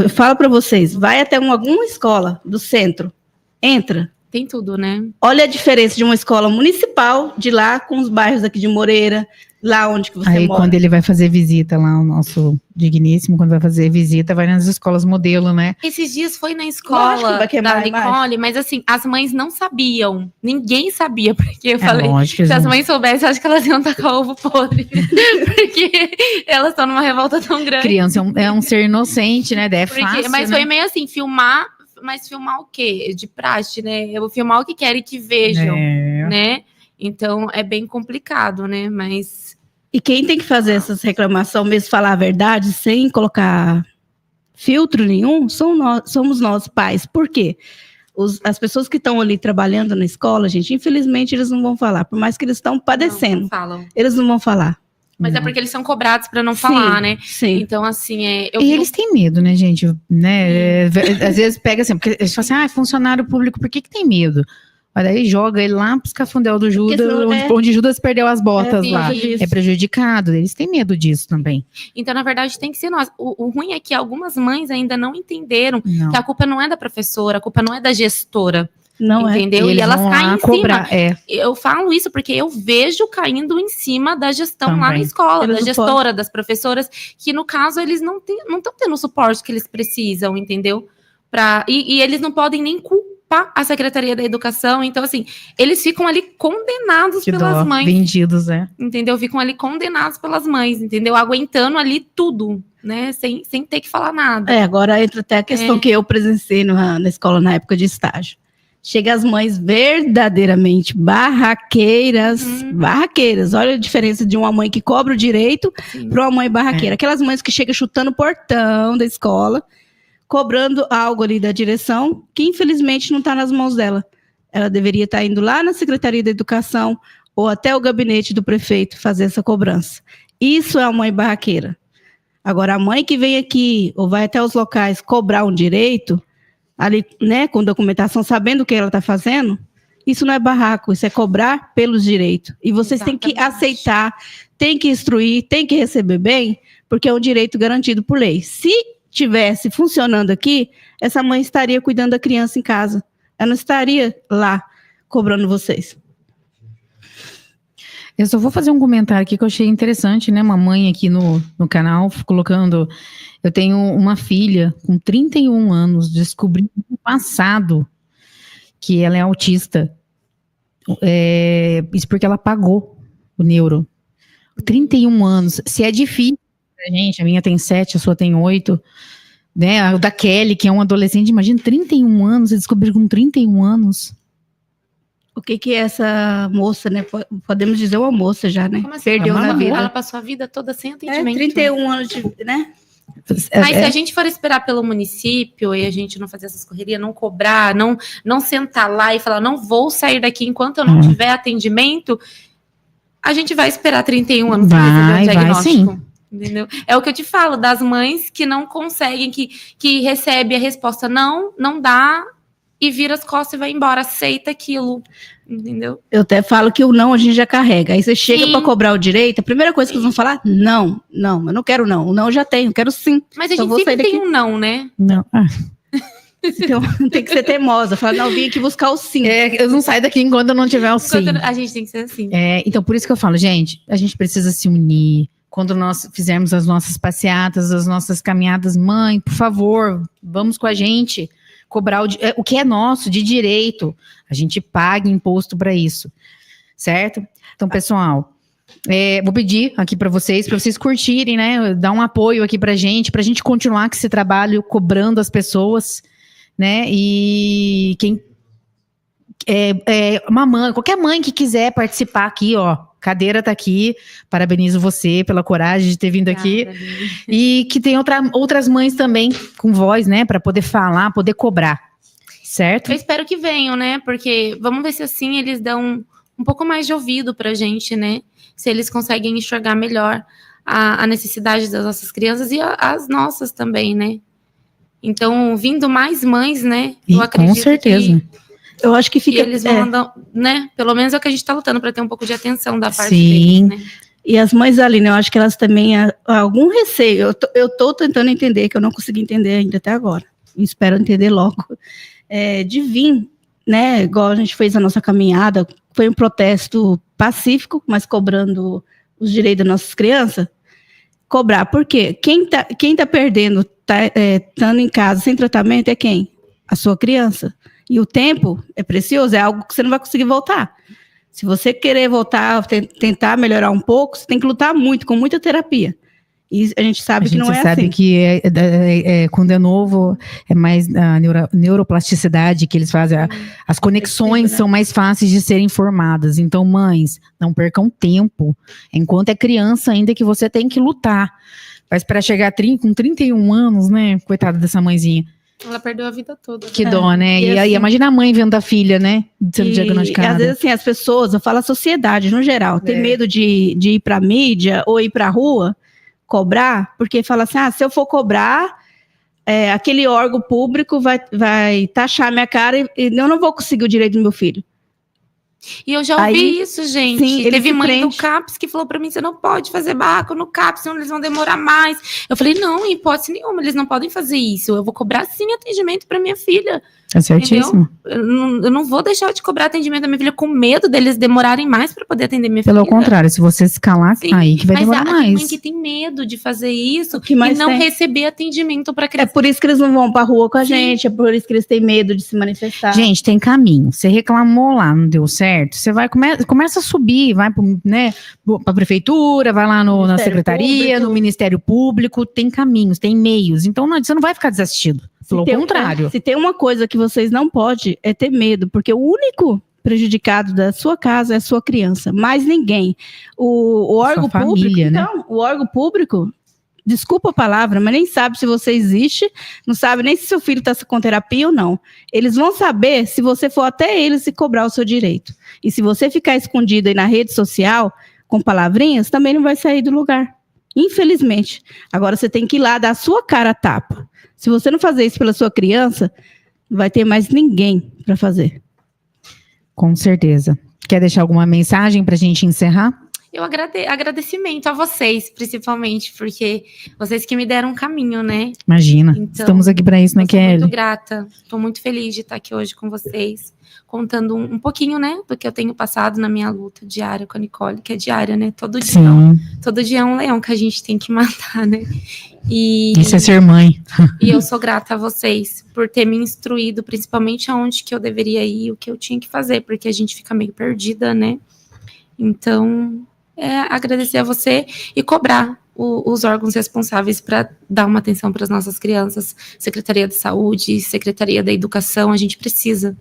eu falo para vocês, vai até alguma escola do centro, entra, Tem tudo, né? olha a diferença de uma escola municipal de lá com os bairros aqui de Moreira, lá onde que você Aí, mora. quando ele vai fazer visita lá, o nosso digníssimo, quando vai fazer visita, vai nas escolas modelo, né? Esses dias foi na Lógico que escola vai queimar da a imagem. Nicole, mas assim, as mães não sabiam. Ninguém sabia, porque eu falei, Lógico, se as gente. mães soubessem, acho que elas iam tacar ovo podre. Porque elas estão numa revolta tão grande. Criança é um ser inocente, né? É Porque- fácil, mas né? foi meio assim, filmar, mas filmar o quê? De praxe, né? Eu vou filmar o que querem que vejam, É. né? Então é bem complicado, né? Mas E quem tem que fazer essas reclamações, mesmo falar a verdade, sem colocar filtro nenhum, somos nós, pais. Por quê? As pessoas que estão ali trabalhando na escola, gente, infelizmente eles não vão falar, por mais que eles estão padecendo, não falam. eles não vão falar. Mas é Não. porque eles são cobrados para não falar, né? Sim. Então, assim, eu E vi eles têm medo, né, gente? Né? Às vezes pega assim, porque eles falam assim, funcionário público, por que tem medo? Mas daí joga ele lá pros cafundel do Judas, senão onde Judas perdeu as botas sim, lá. disso. É prejudicado, eles têm medo disso também. Então, na verdade, tem que ser nós. O ruim é que algumas mães ainda não entenderam Não. que a culpa não é da professora, a culpa não é da gestora, Não é. entendeu? E Eles elas vão caem lá em cobrar. cima. É, Eu falo isso porque eu vejo caindo em cima da gestão lá na Também. escola, Eles da não gestora, das professoras, que no caso eles não estão tendo o suporte que eles precisam, entendeu? E eles não podem nem culpar a Secretaria da Educação. Então, assim, eles ficam ali condenados que pelas dó. mães. Vendidos, é. Entendeu? Ficam ali condenados pelas mães, entendeu? Aguentando ali tudo, né? Sem ter que falar nada. Agora entra até a questão que eu presenciei na escola na época de estágio. Chega as mães verdadeiramente barraqueiras, barraqueiras. Olha a diferença de uma mãe que cobra o direito Sim. para uma mãe barraqueira. Aquelas mães que chegam chutando o portão da escola, cobrando algo ali da direção, que infelizmente não está nas mãos dela. Ela deveria estar indo lá na Secretaria da Educação ou até o gabinete do prefeito fazer essa cobrança. Isso é a mãe barraqueira. Agora, a mãe que vem aqui ou vai até os locais cobrar um direito, ali, né, com documentação, sabendo o que ela está fazendo, isso não é barraco, isso é cobrar pelos direitos. E vocês têm que Exatamente. aceitar, têm que instruir, têm que receber bem, porque é um direito garantido por lei. Se tivesse funcionando aqui, essa mãe estaria cuidando da criança em casa. Ela não estaria lá cobrando vocês. Eu só vou fazer um comentário aqui que eu achei interessante, né? Uma mãe aqui no canal colocando. Eu tenho uma filha com 31 anos, descobri no passado que ela é autista. Isso porque ela pagou o neuro. 31 anos. Se é difícil pra gente, a minha tem 7, a sua tem 8, né? A da Kelly, que é um adolescente, imagina, 31 anos, você descobriu com 31 anos. O que é essa moça, né? Podemos dizer uma moça já, né? Como assim? Perdeu na vida. Ela passou a vida toda sem atendimento. 31 anos de, né? Mas se a gente for esperar pelo município e a gente não fazer essas correrias, não cobrar, não sentar lá e falar, não vou sair daqui enquanto eu não tiver atendimento, a gente vai esperar 31 anos para receber o diagnóstico. Entendeu? É o que eu te falo, das mães que não conseguem, que recebe a resposta não dá, e vira as costas e vai embora, aceita aquilo, entendeu? Eu até falo que o não a gente já carrega. Aí você chega para cobrar o direito, a primeira coisa que eles vão falar, não, eu não quero não. O não eu já tenho, eu quero sim. Mas a gente sempre tem um não, né? Não. Então, tem que ser teimosa. Falar, não, vim aqui buscar o sim. Eu não saio daqui enquanto eu não tiver o sim. A gente tem que ser assim. Então, por isso que eu falo, gente, a gente precisa se unir. Quando nós fizermos as nossas passeatas, as nossas caminhadas, mãe, por favor, vamos com a gente cobrar o que é nosso, de direito. A gente paga imposto para isso, certo? Então, pessoal, vou pedir aqui para vocês curtirem, né? Dar um apoio aqui pra gente continuar com esse trabalho, cobrando as pessoas, né? E quem uma mãe, qualquer mãe que quiser participar aqui, ó, cadeira tá aqui, parabenizo você pela coragem de ter vindo aqui, e que tem outras mães também com voz, né, para poder falar, poder cobrar, certo? Eu espero que venham, né, porque vamos ver se assim eles dão um pouco mais de ouvido pra gente, né, se eles conseguem enxergar melhor a necessidade das nossas crianças e as nossas também, né. Então, vindo mais mães, né, eu acredito com certeza. Eu acho que fica... E eles vão andar, né? Pelo menos é o que a gente está lutando para ter um pouco de atenção da parte deles, né? E as mães ali, né? Eu acho que elas também algum receio. Eu tô tentando entender, que eu não consegui entender ainda até agora. Espero entender logo. De vir, né? Igual a gente fez a nossa caminhada, foi um protesto pacífico, mas cobrando os direitos das nossas crianças. Cobrar. Por quê? Quem tá perdendo, estando em casa sem tratamento é quem? A sua criança. E o tempo é precioso, é algo que você não vai conseguir voltar. Se você querer voltar, tentar melhorar um pouco, você tem que lutar muito, com muita terapia. E a gente sabe que não é assim. A gente sabe que quando é novo, é mais a neuroplasticidade que eles fazem. As conexões são mais fáceis de serem formadas. Então, mães, não percam tempo. Enquanto é criança, ainda que você tem que lutar. Vai esperar chegar com 31 anos, né? Coitada dessa mãezinha. Ela perdeu a vida toda. Que dó, né? E aí, imagina a mãe vendo a filha, né? Sendo diagnosticada. Às vezes, assim, as pessoas, eu falo a sociedade, no geral, tem medo de ir pra mídia ou ir pra rua cobrar, porque fala assim, se eu for cobrar, aquele órgão público vai taxar minha cara e eu não vou conseguir o direito do meu filho. E eu já ouvi isso, gente. Sim, teve mãe do CAPS que falou pra mim, você não pode fazer barraco no CAPS, senão eles vão demorar mais. Eu falei, não, em hipótese nenhuma, eles não podem fazer isso. Eu vou cobrar, sim, atendimento pra minha filha. É certíssimo. Eu não vou deixar de cobrar atendimento da minha filha com medo deles demorarem mais para poder atender minha filha. Pelo contrário, se você se calar, aí que vai demorar mais. Tem mãe que tem medo de fazer isso e não receber atendimento para criança. É por isso que eles não vão pra rua com a gente, é por isso que eles têm medo de se manifestar. Gente, tem caminho. Você reclamou lá, não deu certo, você vai começa a subir, vai pra prefeitura, vai lá na secretaria, no Ministério Público, tem caminhos, tem meios. Então você não vai ficar desassistido. Pelo contrário. Se tem uma coisa que vocês não podem, é ter medo, porque o único prejudicado da sua casa é a sua criança, mais ninguém. O órgão público, família, né? Então, o órgão público, desculpa a palavra, mas nem sabe se você existe, não sabe nem se seu filho está com terapia ou não. Eles vão saber se você for até eles e cobrar o seu direito. E se você ficar escondido aí na rede social, com palavrinhas, também não vai sair do lugar. Infelizmente. Agora você tem que ir lá dar a sua cara a tapa. Se você não fazer isso pela sua criança, não vai ter mais ninguém para fazer. Com certeza. Quer deixar alguma mensagem para a gente encerrar? Eu agradecimento a vocês, principalmente, porque vocês que me deram um caminho, né? Imagina, estamos aqui para isso, né, Kelly? Estou muito grata, estou muito feliz de estar aqui hoje com vocês, contando um pouquinho, né, do que eu tenho passado na minha luta diária com a Nicole, que é diária, né? Todo dia é um leão que a gente tem que matar, né? Isso é ser mãe. E eu sou grata a vocês por ter me instruído, principalmente aonde que eu deveria ir, o que eu tinha que fazer, porque a gente fica meio perdida, né? Então, agradecer a você e cobrar os órgãos responsáveis para dar uma atenção para as nossas crianças, Secretaria de Saúde, Secretaria da Educação, a gente precisa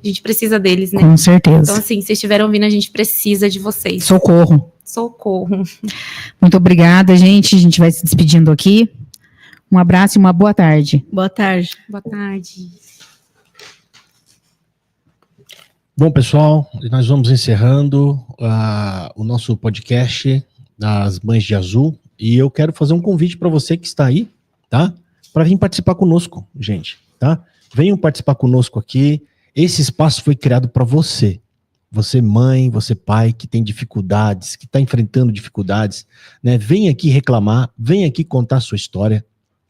deles, né? Com certeza. Então, assim, se vocês estiverem ouvindo, a gente precisa de vocês. Socorro. Socorro. Muito obrigada, gente. A gente vai se despedindo aqui. Um abraço e uma boa tarde. Boa tarde. Boa tarde. Bom, pessoal, nós vamos encerrando o nosso podcast das Mães de Azul e eu quero fazer um convite para você que está aí, tá? Para vir participar conosco, gente, tá? Venham participar conosco aqui. Esse espaço foi criado para você. Você mãe, você pai que tem dificuldades, que está enfrentando dificuldades, né? Vem aqui reclamar, vem aqui contar a sua história,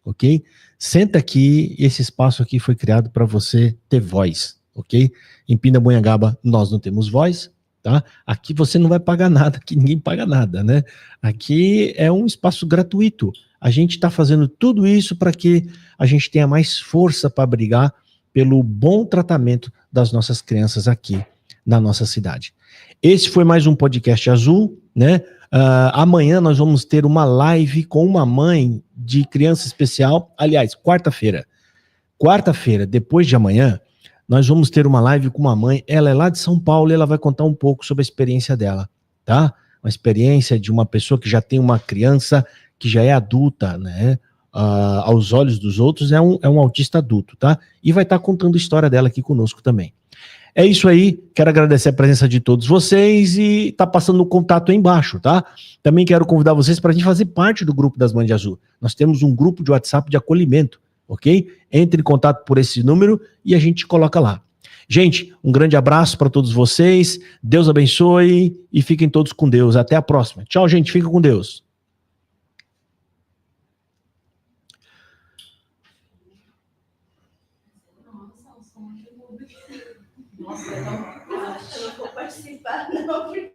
ok? Senta aqui, esse espaço aqui foi criado para você ter voz, ok? Em Pindamonhangaba nós não temos voz, tá? Aqui você não vai pagar nada, aqui ninguém paga nada, né? Aqui é um espaço gratuito. A gente está fazendo tudo isso para que a gente tenha mais força para brigar pelo bom tratamento das nossas crianças aqui na nossa cidade. Esse foi mais um podcast azul, né? Amanhã nós vamos ter uma live com uma mãe de criança especial. Aliás, quarta-feira, depois de amanhã, nós vamos ter uma live com uma mãe. Ela é lá de São Paulo e ela vai contar um pouco sobre a experiência dela, tá? Uma experiência de uma pessoa que já tem uma criança que já é adulta, né? Aos olhos dos outros, é um autista adulto, tá? E vai estar contando a história dela aqui conosco também. É isso aí, quero agradecer a presença de todos vocês e tá passando o contato aí embaixo, tá? Também quero convidar vocês para a gente fazer parte do grupo das Mães de Azul. Nós temos um grupo de WhatsApp de acolhimento, ok? Entre em contato por esse número e a gente coloca lá. Gente, um grande abraço para todos vocês, Deus abençoe e fiquem todos com Deus. Até a próxima. Tchau, gente, fica com Deus. Nossa, eu não vou participar, não.